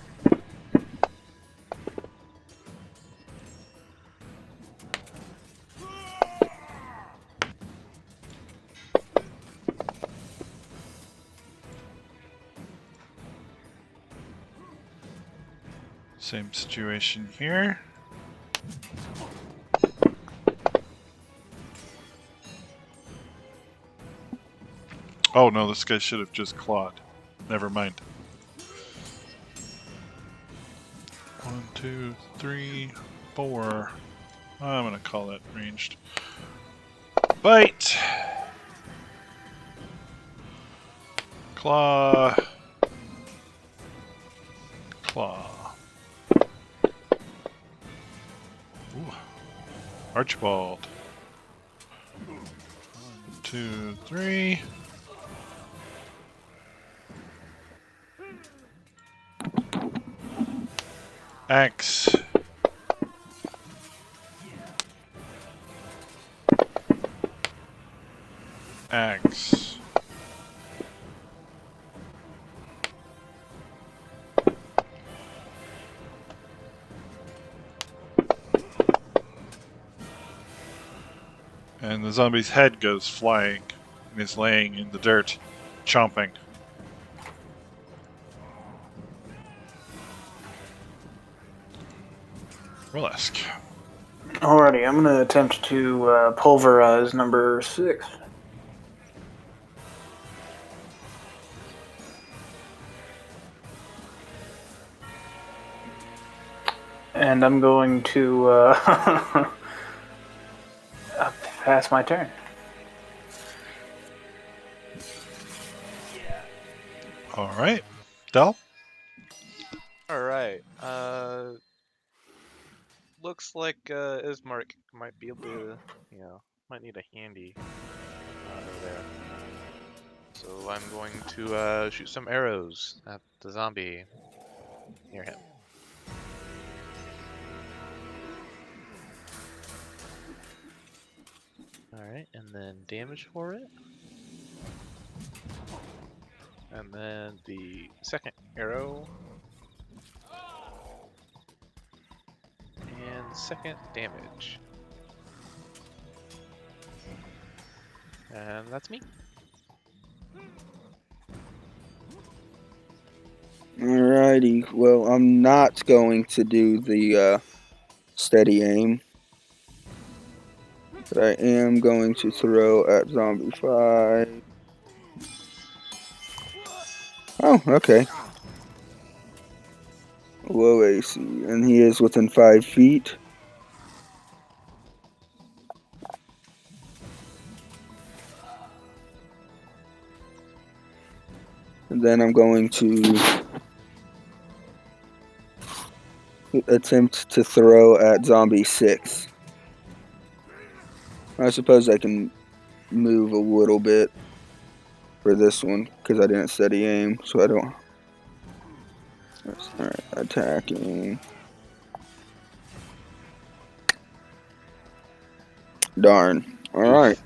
Same situation here. Oh no, this guy should have just clawed. Never mind. 1, 2, 3, 4. I'm gonna call that ranged. Bite! Claw. Claw. Ooh. Archibald. 2, 3. X. X. And the zombie's head goes flying and is laying in the dirt, chomping. Rollesk. Alrighty, I'm gonna attempt to pulverize number 6. And I'm going to pass my turn. All right. Del? All right. Looks like Ismark might be able to, might need a handy over there. So I'm going to shoot some arrows at the zombie near him. Alright, and then damage for it. And then the second arrow. And second damage. And that's me. Alrighty. Well, I'm not going to do the steady aim. But I am going to throw at zombie 5. Oh, okay. Low AC. And he is within 5 feet. And then I'm going to attempt to throw at zombie 6. I suppose I can move a little bit for this one because I didn't steady aim, so I don't. Alright, attacking. Darn. Alright.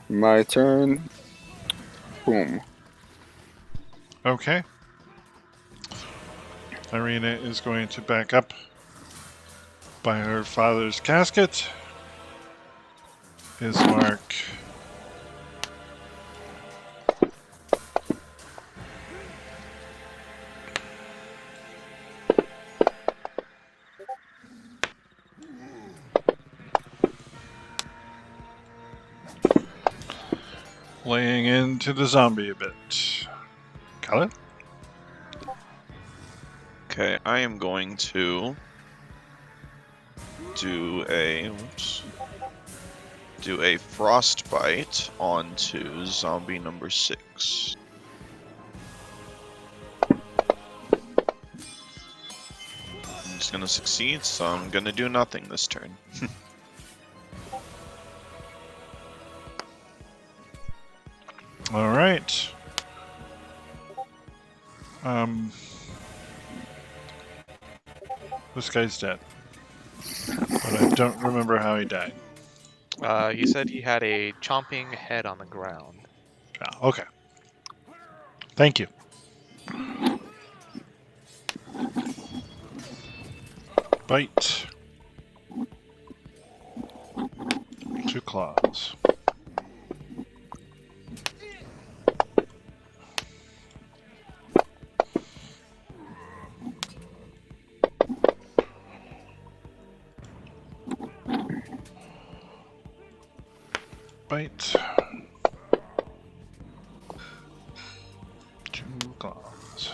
My turn. Boom. Okay. Irina is going to back up by her father's casket. Ismark. Laying into the zombie a bit. Got it? Okay, I am going to do a frostbite onto zombie number 6. It's gonna succeed, so I'm gonna do nothing this turn. All right. This guy's dead. But I don't remember how he died. He said he had a chomping head on the ground. Oh, okay. Thank you. Bite. 2 claws. Bite. 2 claws.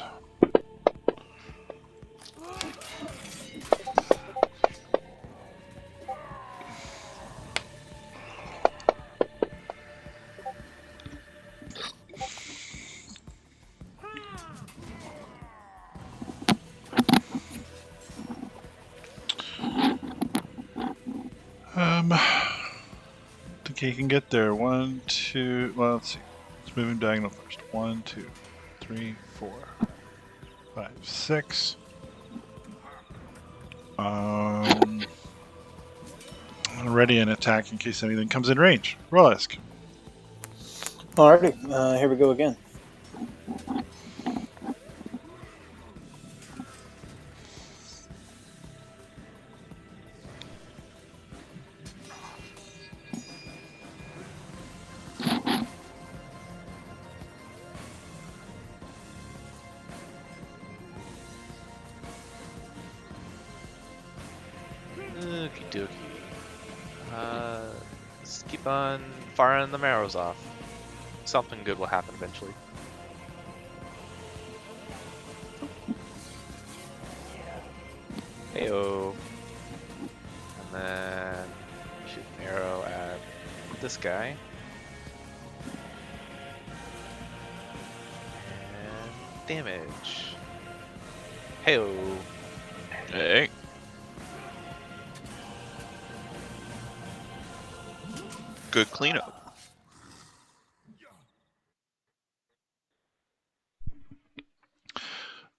Okay, you can get there. 1, 2. Well, let's see. Let's move him diagonal first. 1, 2, 3, 4, 5, 6. Ready an attack in case anything comes in range. Rollisk. Alrighty, here we go again. Okie dokie. Let's keep on firing the marrows off. Something good will happen eventually. Heyo. And then shoot an arrow at this guy. And damage. Heyo. Hey. Good cleanup.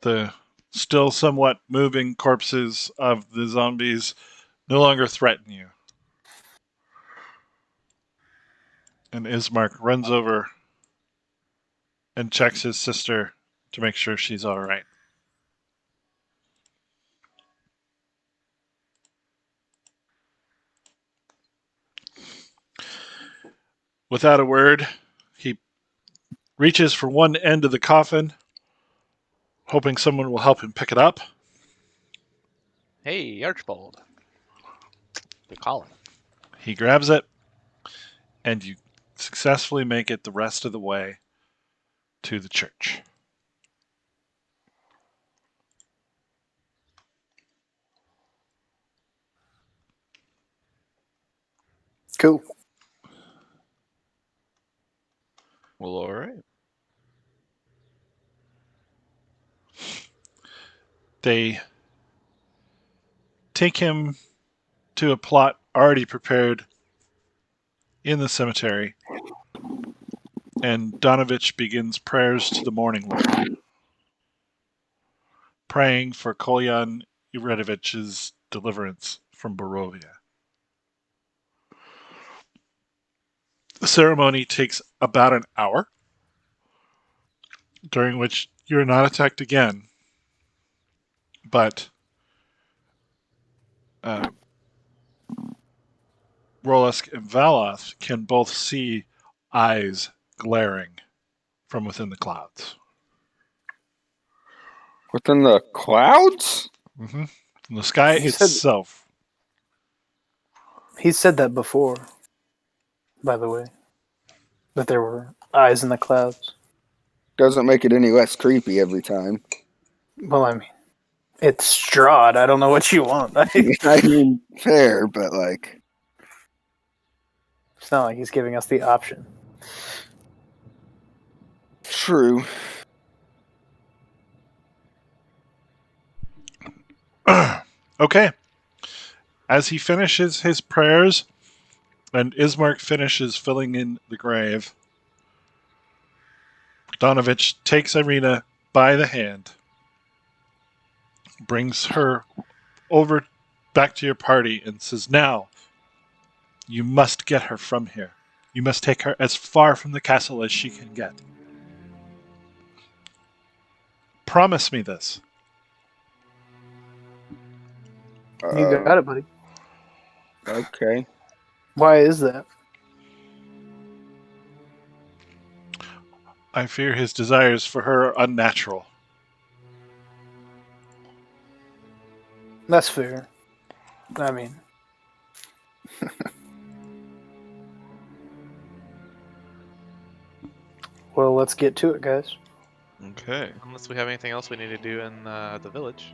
The still somewhat moving corpses of the zombies no longer threaten you. And Ismark runs over and checks his sister to make sure she's all right. Without a word, he reaches for one end of the coffin, hoping someone will help him pick it up. Hey, Archibald. They're calling. He grabs it, and you successfully make it the rest of the way to the church. Cool. Well, all right. They take him to a plot already prepared in the cemetery, and Donovich begins prayers to the Morning Lord, praying for Kolyan Iredovich's deliverance from Borovia. The ceremony takes about an hour, during which you're not attacked again, but Rolisk and Valoth can both see eyes glaring from within the clouds. Within the clouds? Mm-hmm. From the sky itself. He said that before, by the way, that there were eyes in the clouds. Doesn't make it any less creepy every time. Well, I mean, it's Strahd. I don't know what you want. I mean, fair, but like, It's not like he's giving us the option. true. Okay. As he finishes his prayers and Ismark finishes filling in the grave, Donovich takes Irina by the hand, brings her over back to your party, and says, "Now, you must get her from here. You must take her as far from the castle as she can get. Promise me this." You got it, buddy. Okay. Why is that? I fear his desires for her are unnatural. That's fair. I mean, well, let's get to it, guys. Okay. Unless we have anything else we need to do in the village.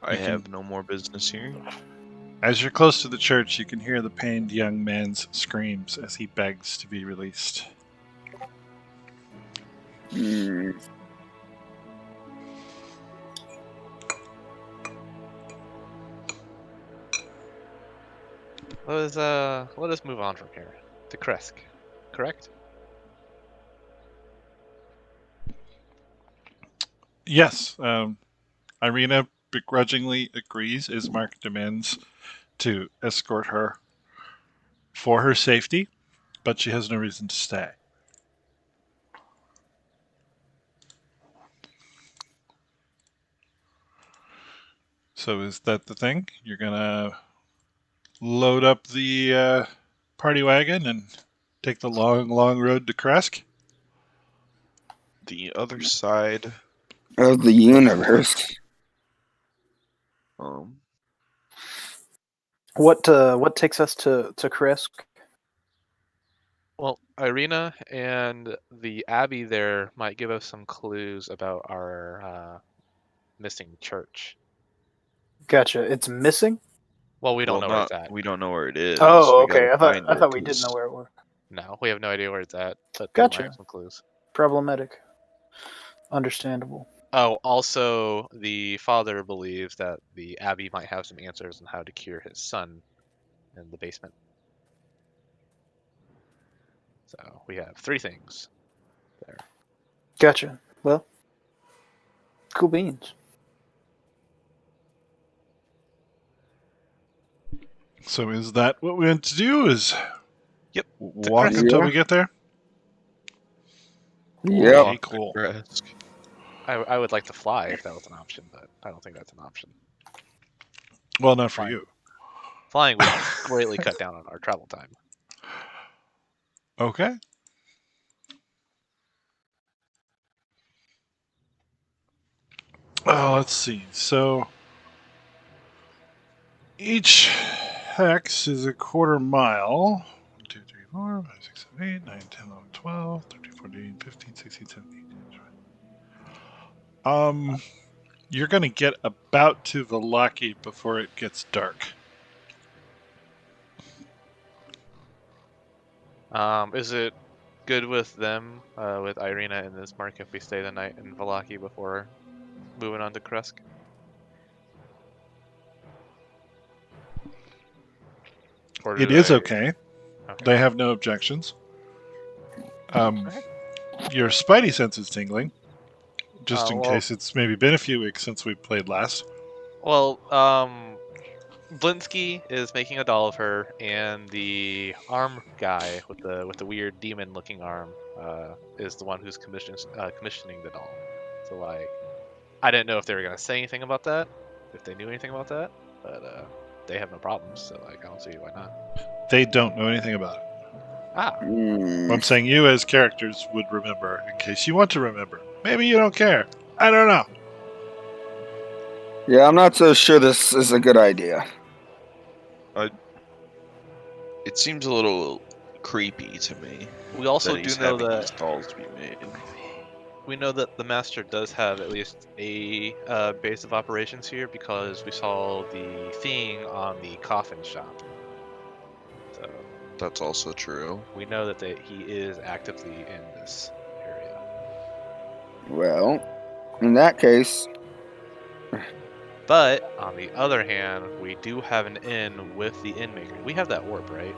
I have no more business here. As you're close to the church, you can hear the pained young man's screams as he begs to be released. Hmm. Let us move on from here to Kresk. Correct? Yes, Irina begrudgingly agrees as Mark demands to escort her for her safety, but she has no reason to stay. So is that the thing? You're gonna load up the party wagon and take the long, long road to Kresk? The other side. Of the universe. Um, What takes us to Kresk? Well, Irina and the Abbey there might give us some clues about our missing church. Gotcha. It's missing. Well, we don't well, know where it's not at. we don't know where it is. Oh, We gotta okay. find I it thought we didn't know 'cause where it was. No, we have no idea where it's at, but they might Gotcha. have some clues. Problematic. Understandable. Oh, also, the father believes that the Abbey might have some answers on how to cure his son in the basement. So we have 3 things there. Gotcha. Well, cool beans. So is that what we want to do? Is Yep. walk Kresk. until Yeah. we get there? Yep. Okay, cool. Kresk. I would like to fly if that was an option, but I don't think that's an option. Well, not for Fine. you. Flying would greatly cut down on our travel time. Okay. Let's see. So each hex is a quarter mile. 1, 2, 3, 4, 5, 6, 7, 8, 9, 10, 11, 12, 13, 14, 15, 16, 17, 18, 20. You're going to get about to Vallaki before it gets dark. Is it good with them, with Irina and this Mark, if we stay the night in Vallaki before moving on to Kresk? Or It do is they? okay. Okay. They have no objections. Okay. Your spidey sense is tingling, just in Well, case it's maybe been a few weeks since we played last. well, Blinsky is making a doll of her, and the arm guy with the weird demon-looking arm is the one who's commissioning the doll. So like, I didn't know if they were gonna say anything about that, if they knew anything about that, but they have no problems. So like, I don't see why not. They don't know anything about it. Ah, I'm saying you as characters would remember in case you want to remember. Maybe you don't care. I don't know. Yeah, I'm not so sure this is a good idea. It seems a little creepy to me we also that he's do know having that these dolls be made. we know that the master does have at least a base of operations here because we saw the thing on the coffin shop. So That's also true. we know that he is actively in this area. Well, in that case, But on the other hand, we do have an inn with the inn maker. We have that orb, right?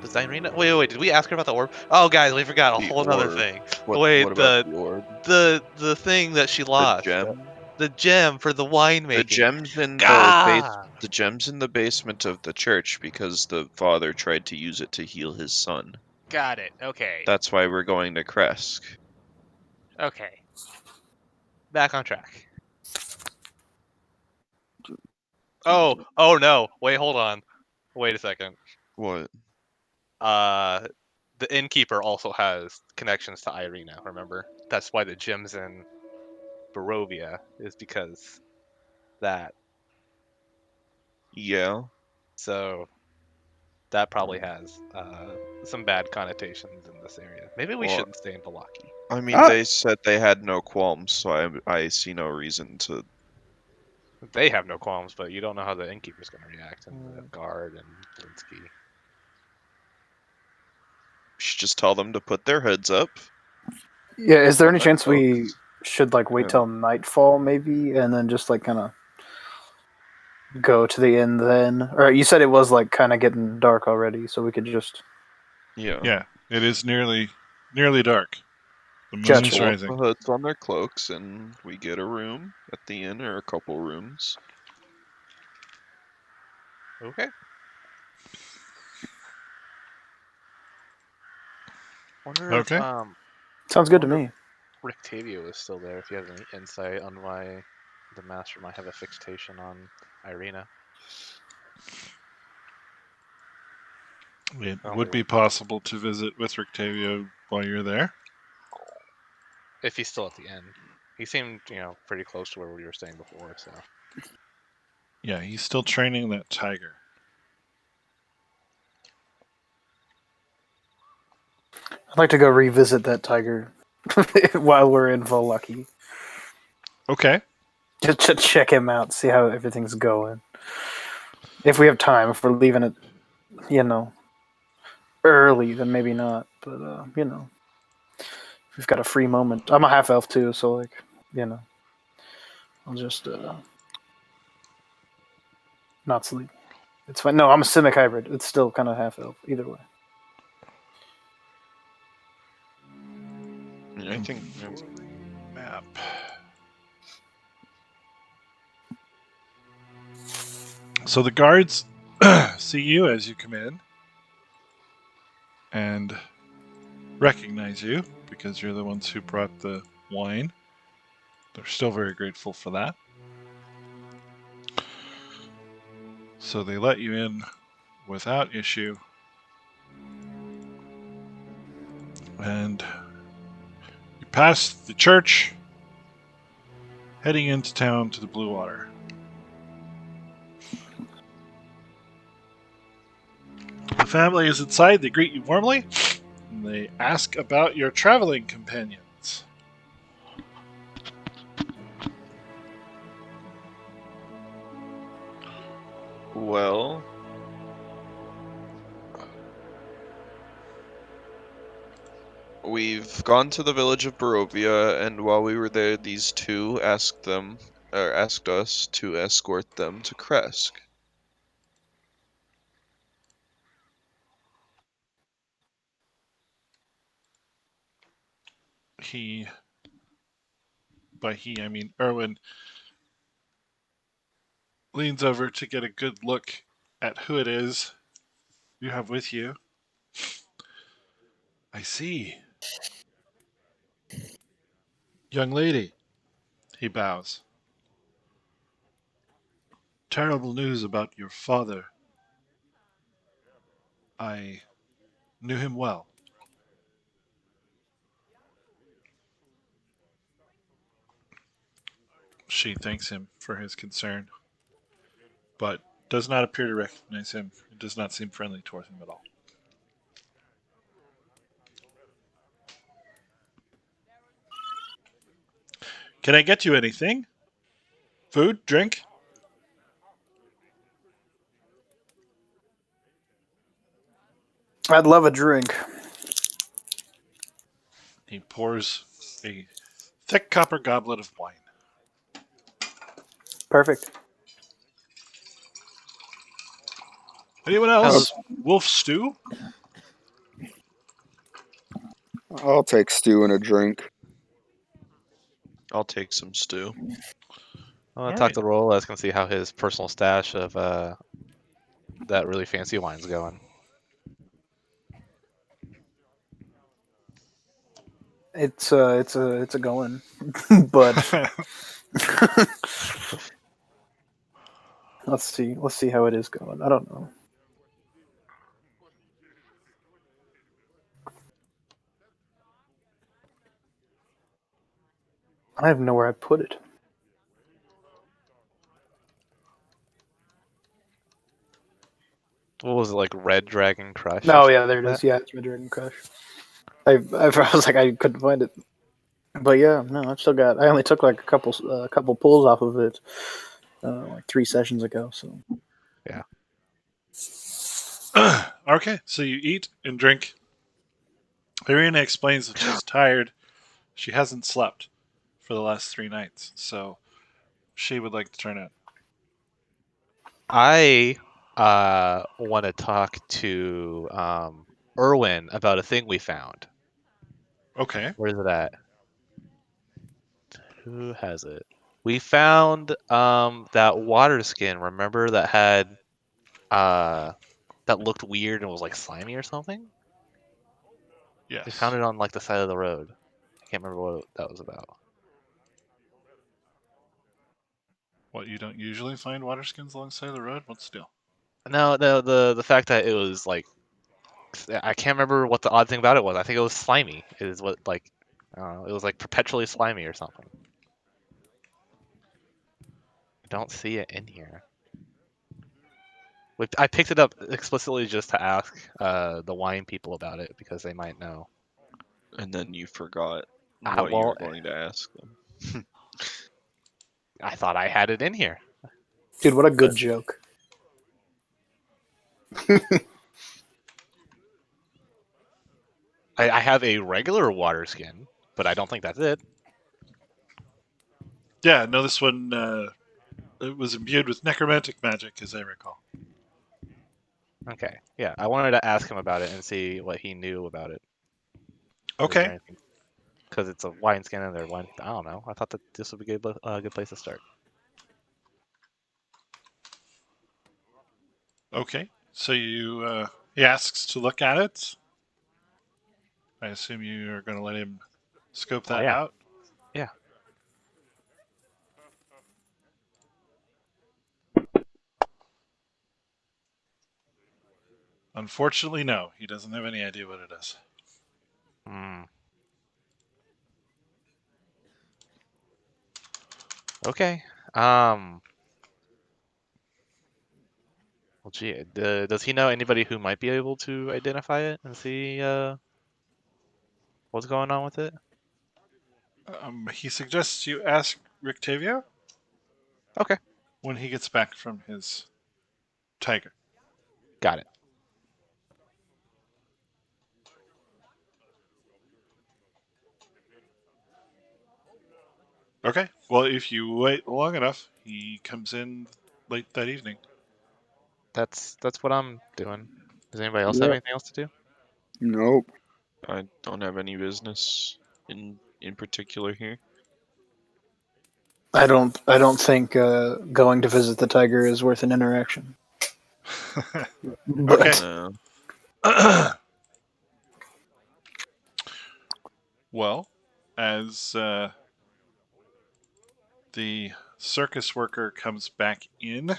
Does Irina? Wait. Did we ask her about the orb? Oh, guys, we forgot a The whole other orb. thing. What Wait, about the orb? the thing that she The lost. gem? The gem for the winemaking. The gems in Gah! the gems in the basement of the church because the father tried to use it to heal his son. Got it. Okay. That's why we're going to Kresk. Okay. Back on track. Oh no. Wait, hold on. Wait a second. What? The innkeeper also has connections to Irina, remember? That's why the gem's in Barovia is because that. Yeah. So that probably has some bad connotations in this area. Maybe we Well, shouldn't stay in Vallaki. I mean, they said they had no qualms, so I see no reason to. They have no qualms, but you don't know how the innkeeper's going to react, and the guard and Blinsky. We should just tell them to put their heads up. Yeah, is there any Let chance go. we should like wait Yeah. till nightfall maybe and then just like kind of go to the inn then? Or you said it was like kind of getting dark already, so we could just Yeah. Yeah, it is nearly dark. The moon Gotcha. is Pull up rising. the hoods on their cloaks, and we get a room at the inn, or a couple rooms. Okay. Wonder if Okay. sounds good to wonder me. if Rictavio is still there. If you have any insight on why the master might have a fixation on Irina. It Oh, would be possible to visit with Rictavio while you're there. if he's still at the inn. He seemed, pretty close to where we were staying before, so. Yeah, he's still training that tiger. I'd like to go revisit that tiger while we're in Vollucky. Okay. Just to check him out, see how everything's going. If we have time, if we're leaving it, early, then maybe not. But if we've got a free moment. I'm a half elf too, so I'll just not sleep. It's fine. No, I'm a Simic hybrid. It's still kind of half elf. Either way. Yeah, I think Map. So the guards see you as you come in and recognize you because you're the ones who brought the wine. They're still very grateful for that. So they let you in without issue. And you pass the church, heading into town to the Blue Water. The family is inside. They greet you warmly. And they ask about your traveling companions. well, we've gone to the village of Barovia, and while we were there, these two asked us to escort them to Kresk. By he, I mean Erwin, leans over to get a good look at who it is you have with you. I see. Young lady, he bows. Terrible news about your father. I knew him well. She thanks him for his concern, but does not appear to recognize him. It does not seem friendly toward him at all. Can I get you anything? Food? Drink? I'd love a drink. He pours a thick copper goblet of wine. Perfect. Anyone else? Wolf stew? I'll take stew and a drink. I'll take some stew. I'm gonna All talk right. to Rolas and see how his personal stash of that really fancy wine's going. It's a going, but let's see how it is going. I don't know. I don't even know where I put it. What was it, like Red Dragon Crush? Oh yeah, there it is. Yeah, it's Red Dragon Crush. I was like I couldn't find it, but yeah, no, I've still got. I only took like a couple pulls off of it, like 3 sessions ago. So Yeah. Okay, so you eat and drink. Irina explains that she's tired. She hasn't slept for the last 3 nights, so she would like to turn in. I want to talk to Erwin about a thing we found. Okay. Where is it at? Who has it? We found that water skin. Remember that had that looked weird and was like slimy or something? We found Yes. it on like the side of the road. I can't remember what that was about. What, you don't usually find water skins alongside the road? What's the deal? No, the fact that it was like I can't remember what the odd thing about it was. I think it was slimy. Is what like it was like perpetually slimy or something. I don't see it in here. I picked it up explicitly just to ask the wine people about it because they might know. And then you forgot what you Well, were going to ask them. I thought I had it in here. Dude, what a good joke. I have a regular water skin, but I don't think that's it. Yeah, no, this one it was imbued with necromantic magic, as I recall. Okay, yeah, I wanted to ask him about it and see what he knew about it. Okay. Because it's a wine skin and they're wine. I don't know. I thought that this would be a good place to start. Okay. So he asks to look at it. I assume you are going to let him scope Oh that yeah, out. yeah. Unfortunately, no. He doesn't have any idea what it is. Hmm. Okay. Well, gee, does he know anybody who might be able to identify it and see what's going on with it? He suggests you ask Rictavio Okay, when he gets back from his tiger. got it. Okay. Well, if you wait long enough, he comes in late that evening. That's what I'm doing. Does anybody else have Yeah. anything else to do? Nope. I don't have any business in particular here. I don't think going to visit the tiger is worth an interaction. Okay. But No. Well, as the circus worker comes back in,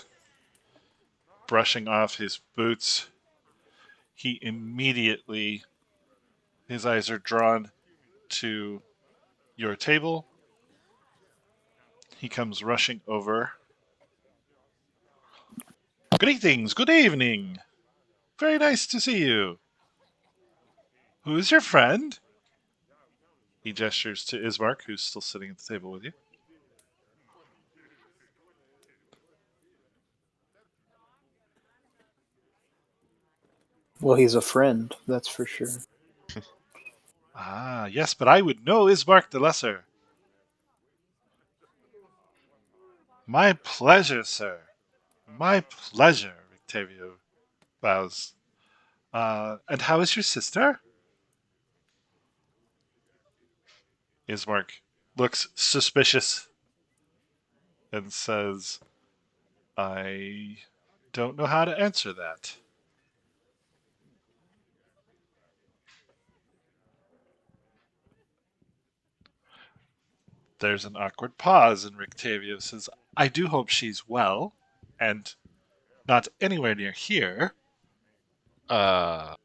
brushing off his boots, he immediately, his eyes are drawn to your table. He comes rushing over. Greetings, good evening. Very nice to see you. Who is your friend? He gestures to Ismark, who's still sitting at the table with you. well, he's a friend, that's for sure. Ah, yes, but I would know Ismark the Lesser. My pleasure, sir. My pleasure, Octavio bows. And how is your sister? Ismark looks suspicious and says, I don't know how to answer that. There's an awkward pause, and Rictavio says, I do hope she's well, and not anywhere near here. Uh,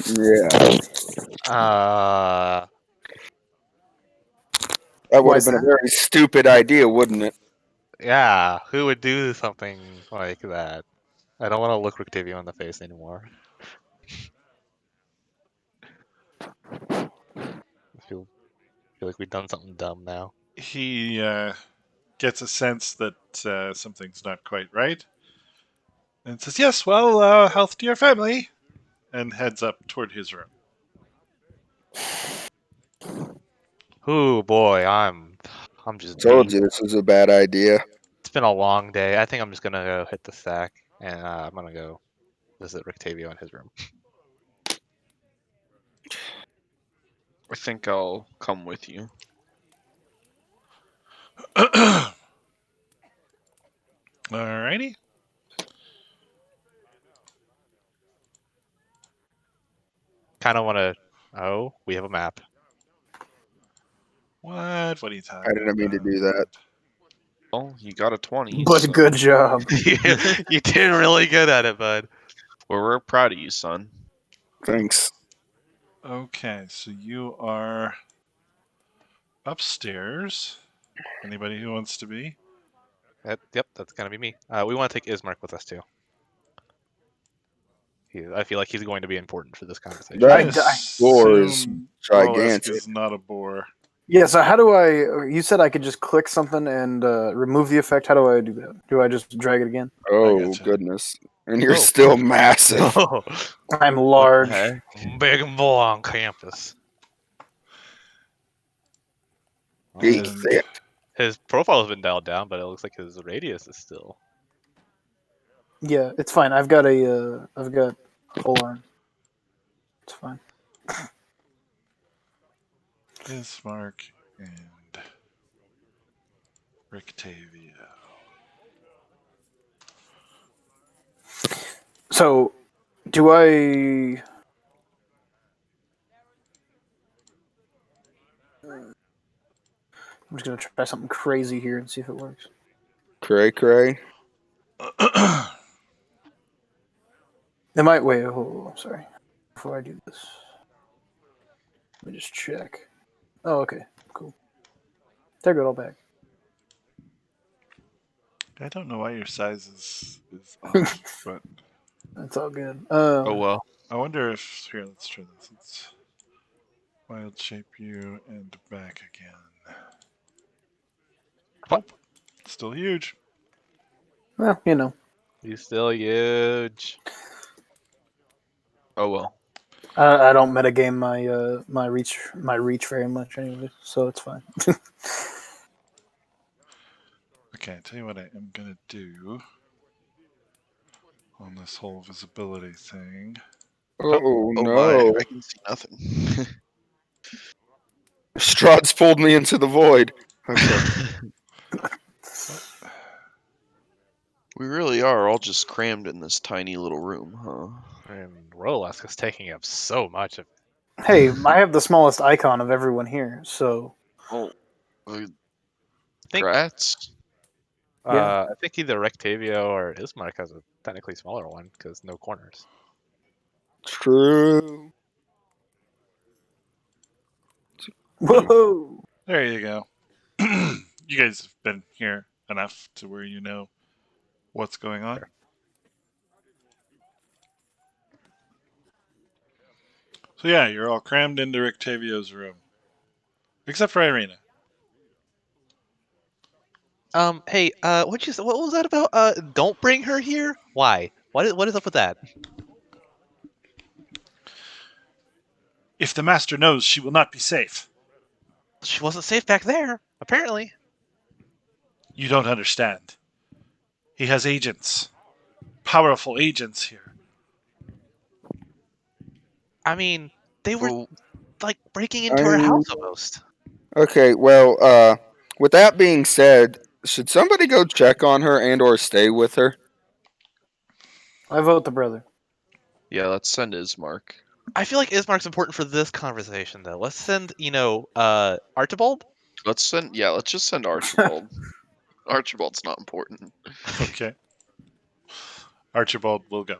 Yeah. uh, That would Why have is been a that? very stupid idea, wouldn't it? yeah. Who would do something like that? I don't want to look Rictavio in the face anymore. I feel like we've done something dumb now. He gets a sense that something's not quite right and says, Yes, well, health to your family, and heads up toward his room. Oh boy, I'm I'm just Told beat. you this was a bad idea. It's been a long day. I think I'm just gonna go hit the sack, and I'm gonna go visit Rictavio in his room. I think I'll come with you. Alrighty. Kind of want to. Oh, we have a map. What? What are you talking I didn't mean to about? do that. Well, you got a 20. But so good job. You did really good at it, bud. we're proud of you, son. Thanks. Okay, so you are upstairs. Anybody who wants to be? Yep, that's gonna be me. We want to take Ismark with us too. I feel like he's going to be important for this conversation. I'm That gonna boar is assume Rolask gigantic. is not a boar. Yeah, so how do I... You said I could just click something and remove the effect. How do I do that? Do I just drag it again? Oh, gotcha. goodness. And you're Oh. still massive. I'm What large. the heck? Big boy on campus. Big, And thick. His profile has been dialed down, but it looks like his radius is still. Yeah, it's fine. I've got a... I've got... Hold on. It's fine. Ismark and Rictavio. So, do I... I'm just going to try something crazy here and see if it works. Cray cray. It might... Wait, hold on. Sorry. Before I do this. Let me just check. Oh, okay. Cool. Take it all back. I don't know why your size is off, but That's all good. Oh well. I wonder if here. Let's try this. Let's wild shape you and back again. Nope, still huge. Well, you know. He's still huge. Oh well. I don't metagame my reach very much anyway, so it's fine. Okay, tell you what I am gonna do on this whole visibility thing. Oh, Oh my, no. I can see nothing. Strahd's pulled me into the void. Okay. We really are all just crammed in this tiny little room, huh? And Rolask is taking up so much of. Hey, I have the smallest icon of everyone here, so Oh, Think, congrats. Yeah. I think either Rectavio or Ismark has a technically smaller one because no corners. True. whoa. There you go. You guys have been here enough to where you know what's going on. Sure. So yeah, you're all crammed into Rictavio's room, except for Irina. Hey, what was that about? Don't bring her here. Why? What is up with that? If the master knows, she will not be safe. She wasn't safe back there, apparently. You don't understand. He has agents, powerful agents here. I mean, they were Well, like breaking into her house almost. Okay, well, with that being said, should somebody go check on her and or stay with her? I vote the brother. yeah, let's send Ismark. I feel like Ismark's important for this conversation, though. Let's send, Archibald. Let's just send Archibald. Archibald's not important. Okay. Archibald will go.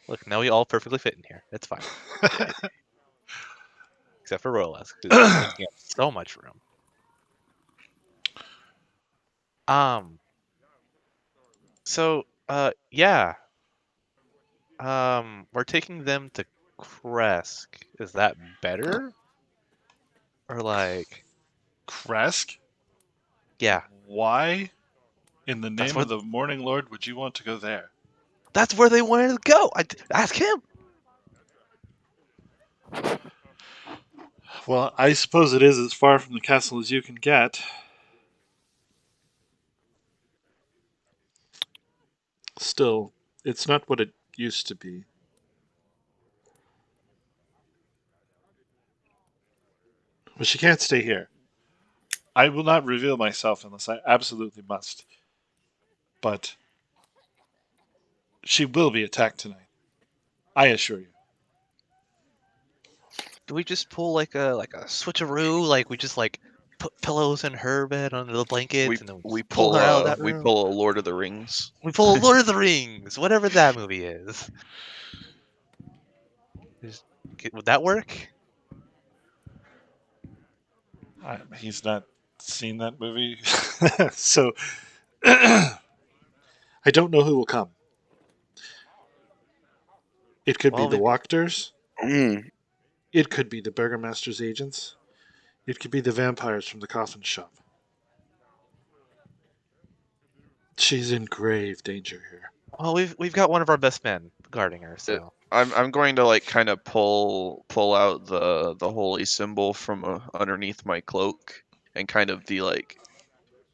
Look, now we all perfectly fit in here. It's fine. Except for Rolask, who's taking up so much room. So, yeah. We're taking them to Kresk. Is that better? Or like, Kresk? yeah, Why, in the that's name where of the Morning Lord, would you want to go there? that's where they wanted to go. Ask him. Well, I suppose it is as far from the castle as you can get. Still, it's not what it used to be. But she can't stay here. I will not reveal myself unless I absolutely must. But she will be attacked tonight. I assure you. Do we just pull like a switcheroo? Like we just like put pillows in her bed under the blankets, and then we just pull her out of that we room. pull a Lord of the Rings. We pull a Lord of the Rings, whatever that movie is. Would that work? He's not seen that movie. So I don't know who will come. It could be Well, the Wachters. Mm. It could be the Burgomaster's agents. It could be the vampires from the coffin shop. She's in grave danger here. well, we've got one of our best men guarding her, so I'm going to like kind of pull out the holy symbol from underneath my cloak and kind of be like,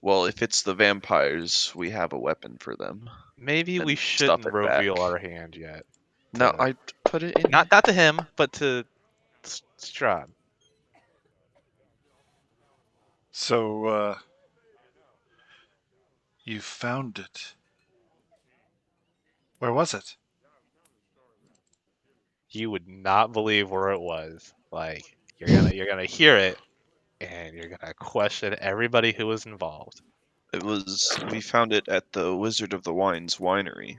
well, if it's the vampires, we have a weapon for them. maybe we And stuff shouldn't it back. reveal our hand yet. No, to- I put it in. not to him, but to Strahd. So, you found it. Where was it? You would not believe where it was. Like you're gonna hear it, and you're gonna question everybody who was involved We found it at the Wizard of the Wine's winery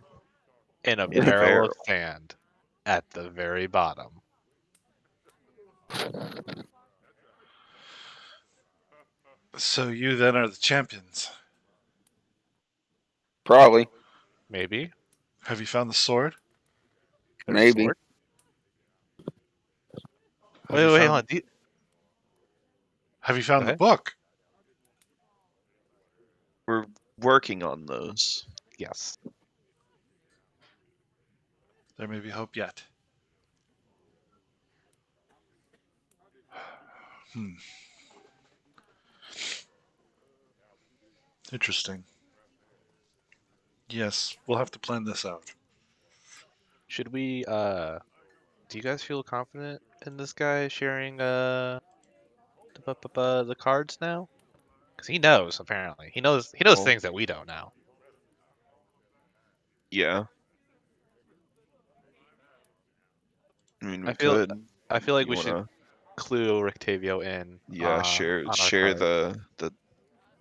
in a in a barrel of barrel. sand at the very bottom. So you then are the champions. Probably. Maybe. Have you found the sword? There's a Maybe. sword. Have Wait, you wait, found, hold on. Have you Go found the ahead. book? We're working on those. Yes. There may be hope yet. Hmm. Interesting. Yes, we'll have to plan this out. Should we? Do you guys feel confident in this guy sharing the cards now? Because he knows apparently. He knows Oh, things that we don't know. yeah. I mean, I we feel could. I feel like You we should wanna? clue Rictavio in Yeah, on our share card the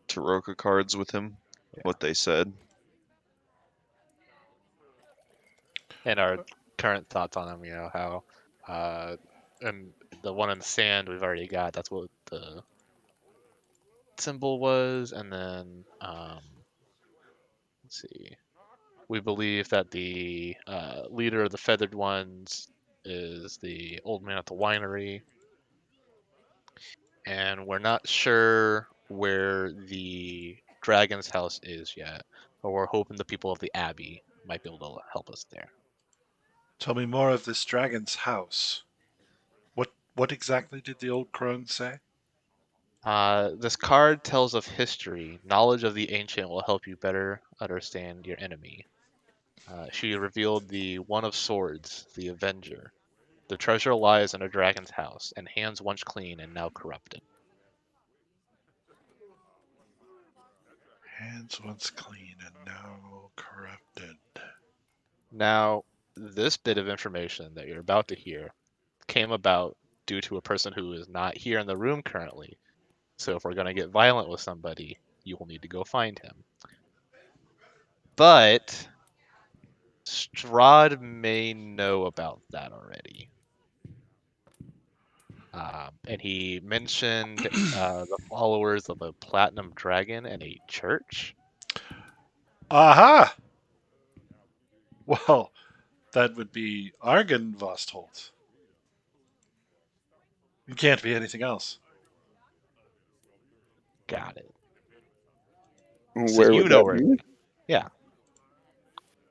Taroka cards with him. Yeah. What they said. and our current thoughts on him. You know how, and the one in the sand we've already got. That's what the symbol was, and then let's see. We believe that the leader of the feathered ones is the old man at the winery, and we're not sure where the dragon's house is yet, but we're hoping the people of the abbey might be able to help us there. Tell me more of this dragon's house. What exactly did the old crone say? This card tells of history. Knowledge of the ancient will help you better understand your enemy. She revealed the One of Swords, the Avenger. The treasure lies in a dragon's house, and hands once clean and now corrupted. Hands once clean and now corrupted. Now, this bit of information that you're about to hear came about due to a person who is not here in the room currently. So if we're going to get violent with somebody, you will need to go find him. But Strahd may know about that already. And he mentioned the followers of a platinum dragon and a church. Aha! Well, that would be Argon Vostholt. It can't be anything else. Got it. So Where you would know that where it be? is. Yeah.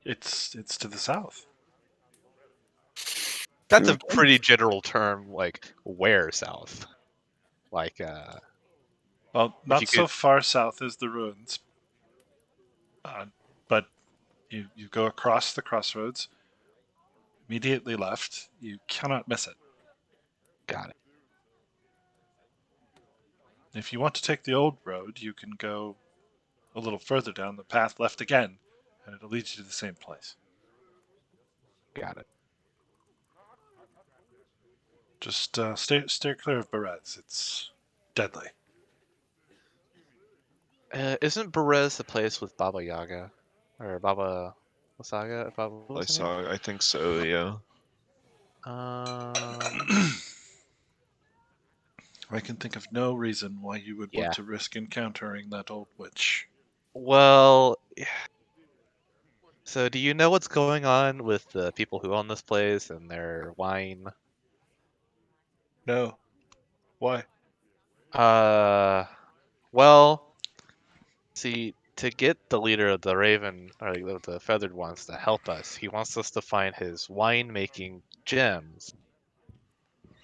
It's to the south. That's a Okay. pretty general term, like where south. Like, Well, if you not so could, far south as the ruins, but you go across the crossroads, immediately left. You cannot miss it. got it. If you want to take the old road, you can go a little further down the path left again, and it'll lead you to the same place. Got it. Just steer clear of Berez. It's deadly. Isn't Berez the place with Baba Yaga? Or Baba Lysaga? What I was her name? saw. I think so. Yeah. I can think of no reason why you would want Yeah. to risk encountering that old witch. Well, so do you know what's going on with the people who own this place and their wine? No. Why? Uh, well, see, to get the leader of the Raven or the Feathered Ones to help us, he wants us to find his wine-making gems.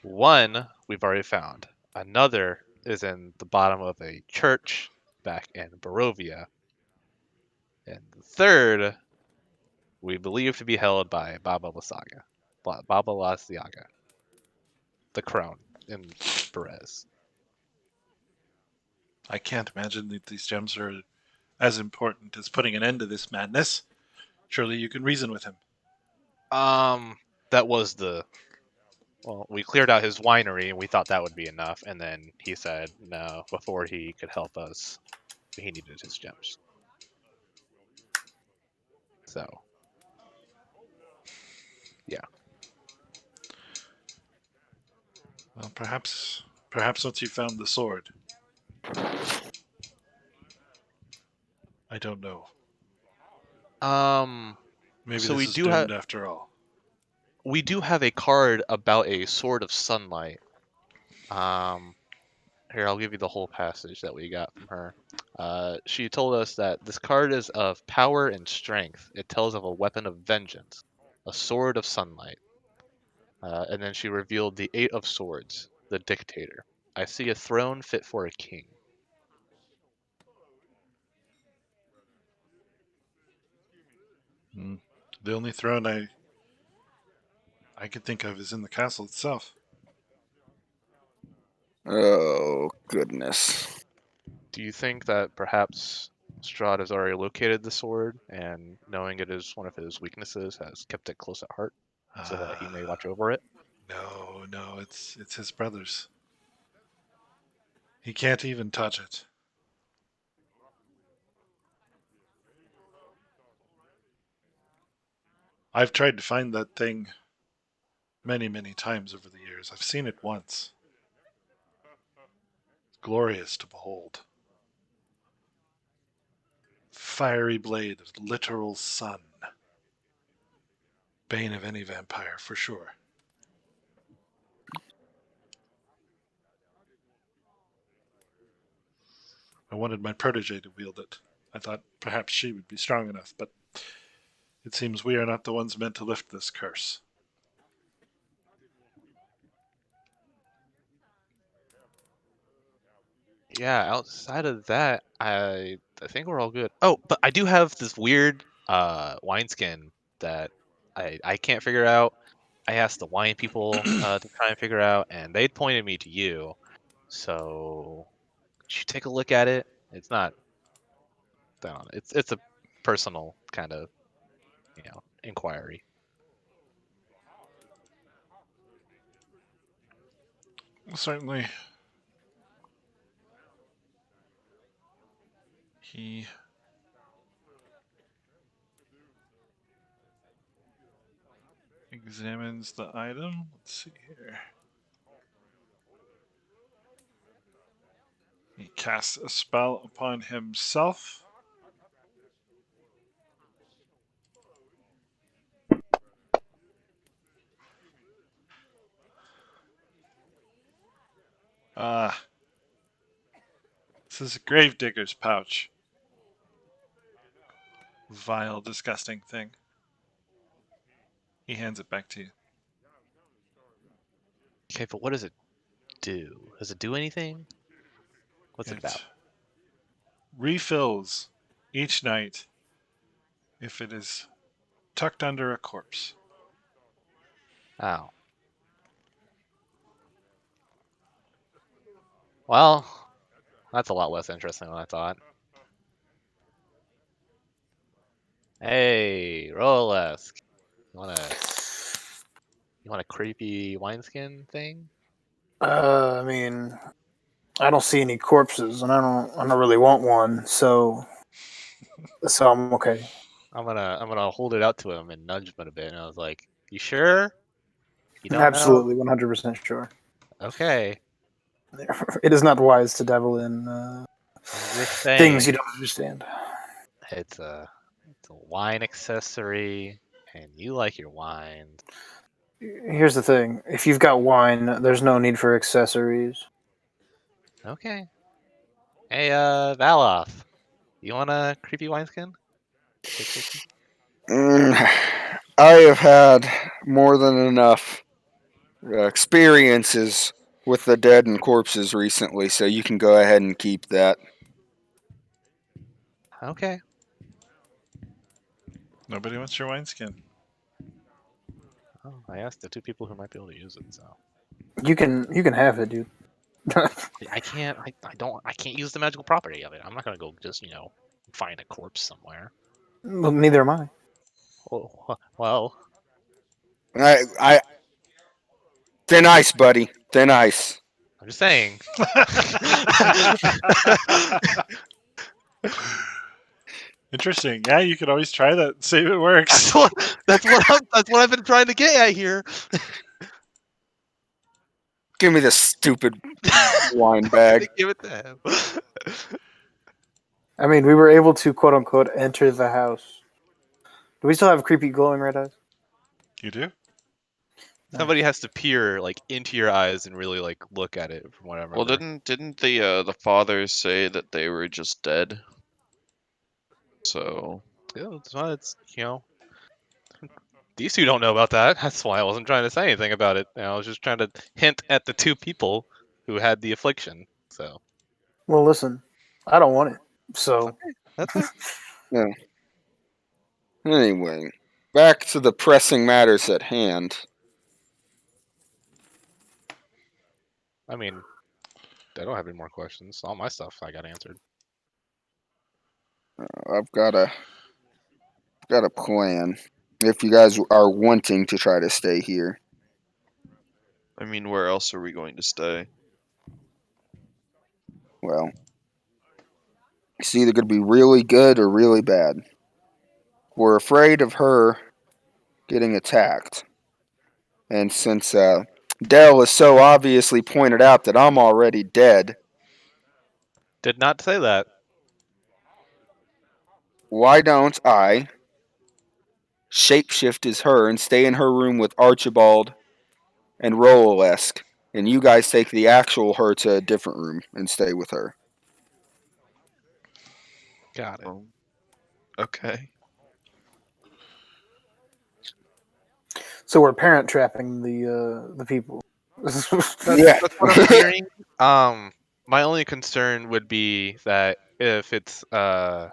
One we've already found. Another is in the bottom of a church back in Barovia. And the third we believe to be held by Baba Lysaga. Baba Lysaga, the crone in Berez. I can't imagine that these gems are as important as putting an end to this madness. Surely you can reason with him. That was well, we cleared out his winery and we thought that would be enough, and then he said no, before he could help us, he needed his gems. So, yeah. Well, perhaps once you found the sword. I don't know. Um, Maybe so this is doomed after all. we do have a card about a sword of sunlight. Um, Here, I'll give you the whole passage that we got from her. She told us that this card is of power and strength. It tells of a weapon of vengeance, a sword of sunlight. And then she revealed the Eight of Swords, the Dictator. I see a throne fit for a king. The only throne I could think of is in the castle itself. Oh, goodness. Do you think that perhaps Strahd has already located the sword and, knowing it is one of his weaknesses, has kept it close at heart so that he may watch over it? No, it's his brother's. He can't even touch it. I've tried to find that thing many times over the years. I've seen it once. It's glorious to behold. Fiery blade of literal sun. Bane of any vampire, for sure. I wanted my protege to wield it. I thought perhaps she would be strong enough, but it seems we are not the ones meant to lift this curse. Yeah, outside of that, I think we're all good. Oh, but I do have this weird wineskin that I can't figure out. I asked the wine people to try and figure out, and they pointed me to you. So you take a look at it. It's not, I don't know, it's a personal kind of, inquiry. Well, certainly, he examines the item. Let's see here. He casts a spell upon himself. Ah, this is a gravedigger's pouch. Vile, disgusting thing. He hands it back to you. Okay, but what does it do? Does it do anything? What's it about? Refills each night if it is tucked under a corpse. Oh. Well, that's a lot less interesting than I thought. Hey, Rolesk. You want a creepy wineskin thing? I mean, I don't see any corpses, and I don't really want one, so I'm okay. I'm gonna hold it out to him and nudge him a bit, and I was like, "You sure? You don't know? Absolutely, 100% sure. Okay." It is not wise to dabble in I'm just things saying, you don't understand. it's a wine accessory, and you like your wines. Here's the thing: if you've got wine, there's no need for accessories. Okay. Hey, Valoth, you want a creepy wineskin? Take pictures. I have had more than enough experiences with the dead and corpses recently, so you can go ahead and keep that. Okay. Nobody wants your wineskin. Oh, I asked the two people who might be able to use it, so You can have it, dude. I can't. I can't use the magical property of it. I'm not gonna go just find a corpse somewhere. Well, neither am I. Well, I thin ice, buddy, thin ice. I'm just saying. Interesting. Yeah, you could always try that and see if it works. That's what I've been trying to get at here. Give me this stupid wine I'm bag. gonna give it to him. I mean, we were able to quote unquote enter the house. Do we still have creepy glowing red eyes? You do? Somebody has to peer into your eyes and really look at it from whatever. Well, didn't the fathers say that they were just dead? So It's these two don't know about that. That's why I wasn't trying to say anything about it. I was just trying to hint at the two people who had the affliction. So Well, listen, I don't want it. So that's fair. Yeah. Anyway, back to the pressing matters at hand. I mean, I don't have any more questions. All my stuff I got answered. I've got a plan. If you guys are wanting to try to stay here, I mean, where else are we going to stay? well, it's either going to be really good or really bad. We're afraid of her getting attacked, and since Dell has so obviously pointed out that I'm already dead, Did not say that. why don't I shapeshift as her and stay in her room with Archibald and Rolesk, and you guys take the actual her to a different room and stay with her. Got it. Okay. so we're parent trapping the people. Yeah. That's what I'm hearing. My only concern would be that if it's a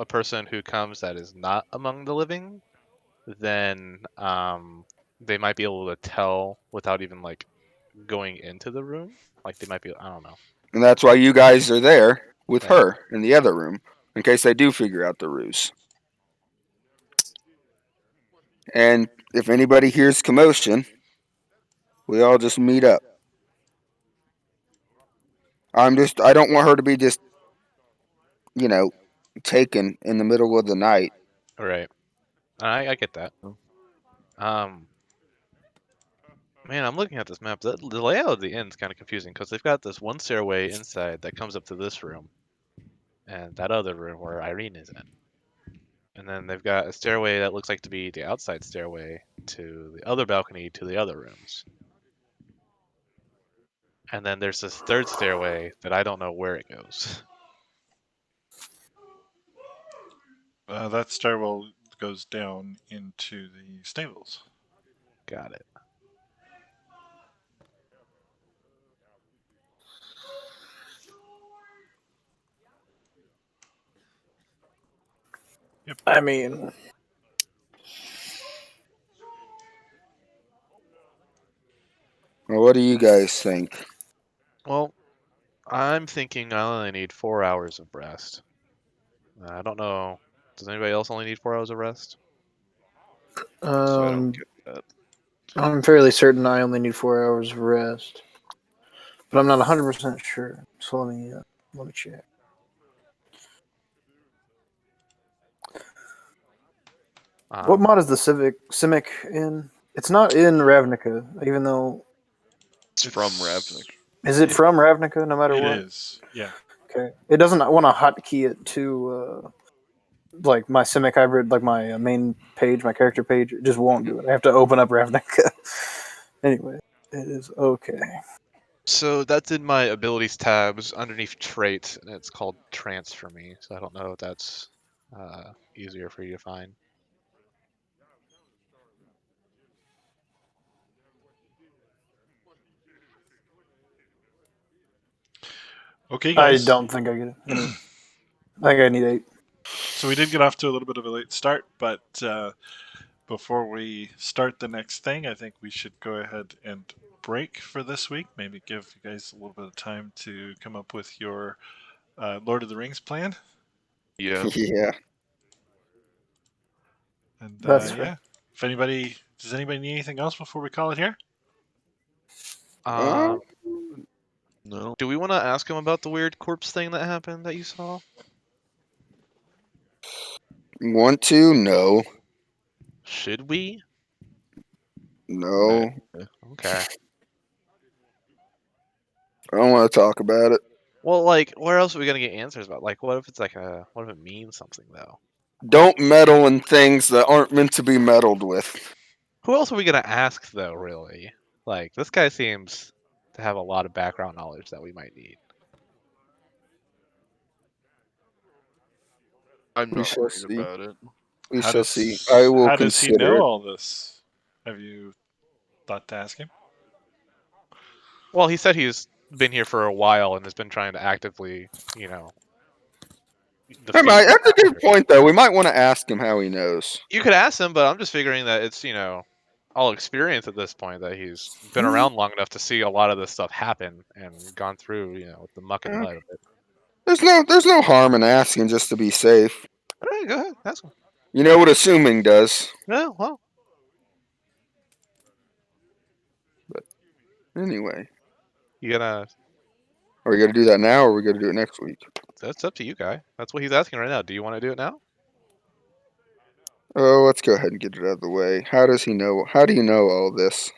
person who comes that is not among the living, then they might be able to tell without even going into the room. Like they might be, I don't know. And that's why you guys are there with Right. her in the other room, in case they do figure out the ruse. And if anybody hears commotion, we all just meet up. I don't want her to be just, you know, taken in the middle of the night. Right. I get that. Um, Man, I'm looking at this map. The layout of the inn's kind of confusing because they've got this one stairway inside that comes up to this room, and that other room where Irene is in. And then they've got a stairway that looks like to be the outside stairway to the other balcony to the other rooms. And then there's this third stairway that I don't know where it goes. That stairwell goes down into the stables. Got it. I mean, Well, what do you guys think? Well, I'm thinking I only need 4 hours of rest. I don't know. Does anybody else only need 4 hours of rest? So I don't um, get that. I'm fairly certain I only need 4 hours of rest, but I'm not 100% sure. So let me check. What Um, mod is the Simic in? It's not in Ravnica, even though It's from Ravnik. It's is it it, from Ravnica? No matter it what. is. Yeah. Okay, it doesn't want to hotkey it to like my Simic hybrid, like my main page, my character page. It just won't do it. I have to open up Ravnica. Anyway, it is okay. so that's in my abilities tabs underneath trait, and it's called trance for me. So I don't know if that's easier for you to find. Okay, I guys. don't think I get it. Anyway, I think I need 8. So we did get off to a little bit of a late start, but before we start the next thing, I think we should go ahead and break for this week. Maybe give you guys a little bit of time to come up with your Lord of the Rings plan. Yeah. Yeah. And That's yeah, fair. if anybody does anybody need anything else before we call it here? Uh, Um, No. do we want to ask him about the weird corpse thing that happened that you saw? want to? No. Should we? Nah. No. Okay. I don't want to talk about it. Well, like, where else are we gonna get answers about? Like, what if it's like what if it means something though? Don't meddle in things that aren't meant to be meddled with. Who else are we gonna ask though? Really? Like, this guy seems to have a lot of background knowledge that we might need. I'm We not shall worried see. about it. We shall see. I will How does he consider know it. all this? Have you thought to ask him? Well, he said he's been here for a while and has been trying to actively, defeat the That's a good monster. point, though. We might want to ask him how he knows. You could ask him, but I'm just figuring that it's, all experience at this point that he's been Hmm. around long enough to see a lot of this stuff happen and gone through, with the muck and Yeah. mud of it. There's no harm in asking just to be safe. All right, go ahead, ask him. You know what assuming does. Yeah, well, But anyway, you gotta. are we gonna do that now, or are we gonna do it next week? That's up to you, guy. That's what he's asking right now. Do you want to do it now? Oh, let's go ahead and get it out of the way. How does he know? How do you know all this,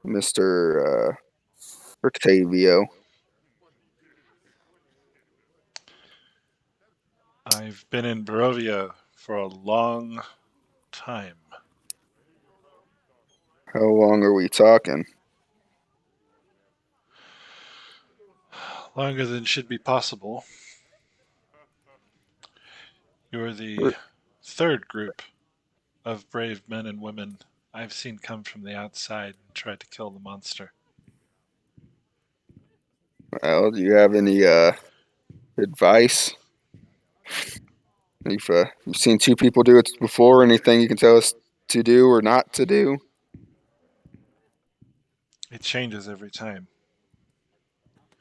Mister Octavio? I've been in Barovia for a long time. How long are we talking? Longer than should be possible. You're the third group of brave men and women I've seen come from the outside and try to kill the monster. Well, do you have any advice? You've seen two people do it before. Anything you can tell us to do or not to do? It changes every time.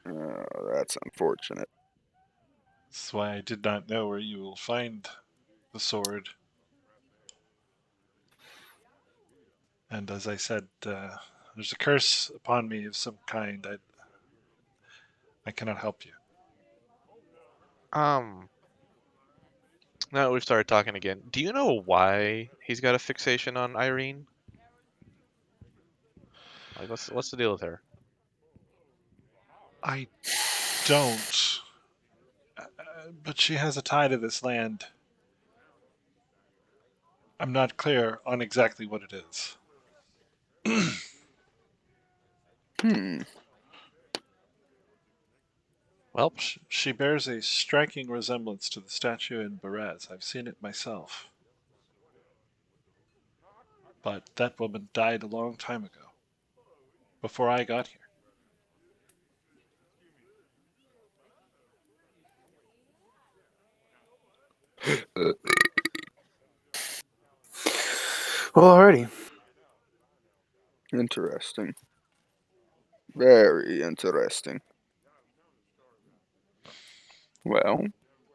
Oh, that's unfortunate. That's why I did not know where you will find the sword. And as I said, there's a curse upon me of some kind. I cannot help you. Um, Now that we've started talking again, do you know why he's got a fixation on Irene? Like, what's the deal with her? I don't. But she has a tie to this land. I'm not clear on exactly what it is. Hmm. Well, She bears a striking resemblance to the statue in Berez. I've seen it myself. But that woman died a long time ago, before I got here. Well, alrighty. Interesting. Very interesting. Well,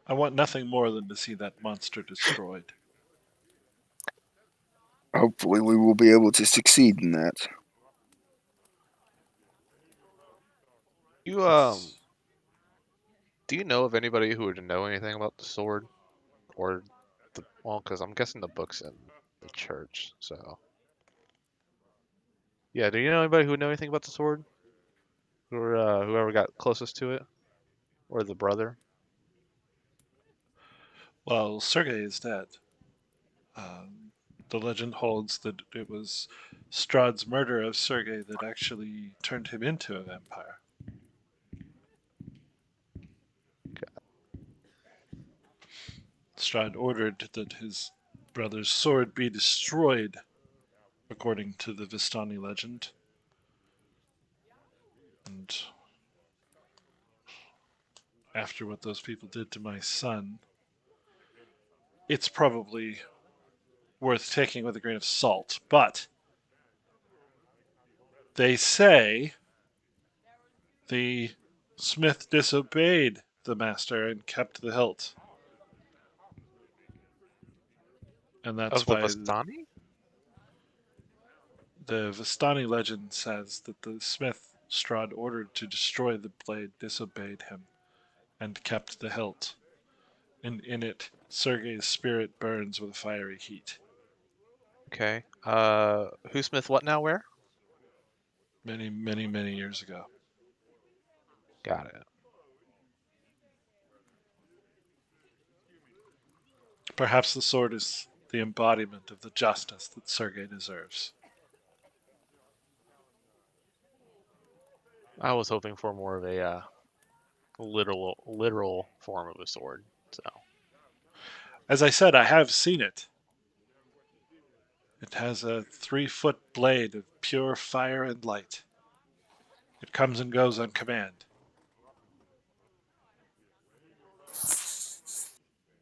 I want nothing more than to see that monster destroyed. hopefully we will be able to succeed in that. You It's- do you know of anybody who would know anything about the sword, or because I'm guessing the book's in the church. So yeah, do you know anybody who would know anything about the sword, or whoever got closest to it, or the brother? Well, Sergei is dead. The legend holds that it was Strahd's murder of Sergei that actually turned him into a vampire. Strahd ordered that his brother's sword be destroyed, according to the Vistani legend. And after what those people did to my son, it's probably worth taking with a grain of salt. But they say the smith disobeyed the master and kept the hilt. And Of that's the why Vistani? the Vistani legend says that the smith Strahd ordered to destroy the blade disobeyed him and kept the hilt. And in it, Sergei's spirit burns with a fiery heat. Okay. Who Smith? What now? Where? Many, many, many years ago. Got it. Perhaps the sword is the embodiment of the justice that Sergei deserves. I was hoping for more of a literal form of a sword. So As I said, I have seen it. It has a 3-foot blade of pure fire and light. It comes and goes on command.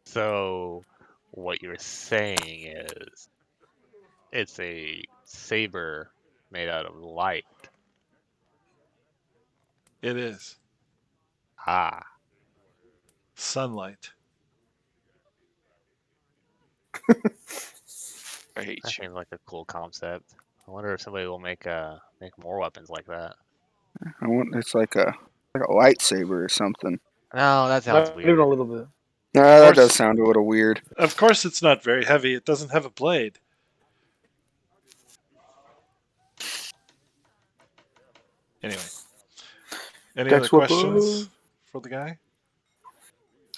so what you're saying is it's a saber made out of light. It is Ah, sunlight. I hate that you. seems like a cool concept. I wonder if somebody will make more weapons like that. I want it's like a lightsaber or something. No, that sounds Not even a weird. little bit. No, Of that does course, sound a little weird. of course, it's not very heavy. It doesn't have a blade. Anyway, any other Dex questions weapon. for the guy?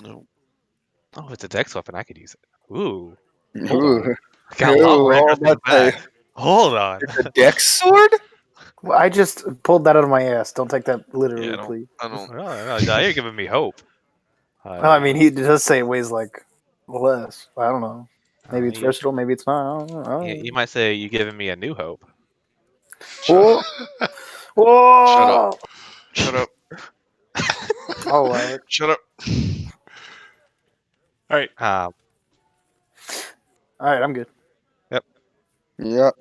No. Oh, if it's a dex weapon, I could use it. Ooh, hold Ooh, on. I got a lot ooh, more all interesting that than that. Hold on. it's a dex sword? Well, I just pulled that out of my ass. Don't take that Yeah, literally, please. I don't. No, now you're giving me hope. Well, I mean, he does say it weighs like less. I don't know. Maybe it's you, versatile. Maybe it's not. I don't know. you might say you're giving me a new hope. Whoa! Shut up. Whoa! Shut up. I'll allow it. Shut up. All right. Um, All right, I'm good. yep. Yep.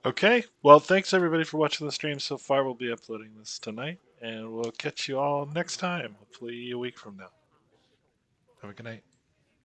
Okay. Well, thanks everybody for watching the stream so far. We'll be uploading this tonight, and we'll catch you all next time, hopefully a week from now. Have a good night.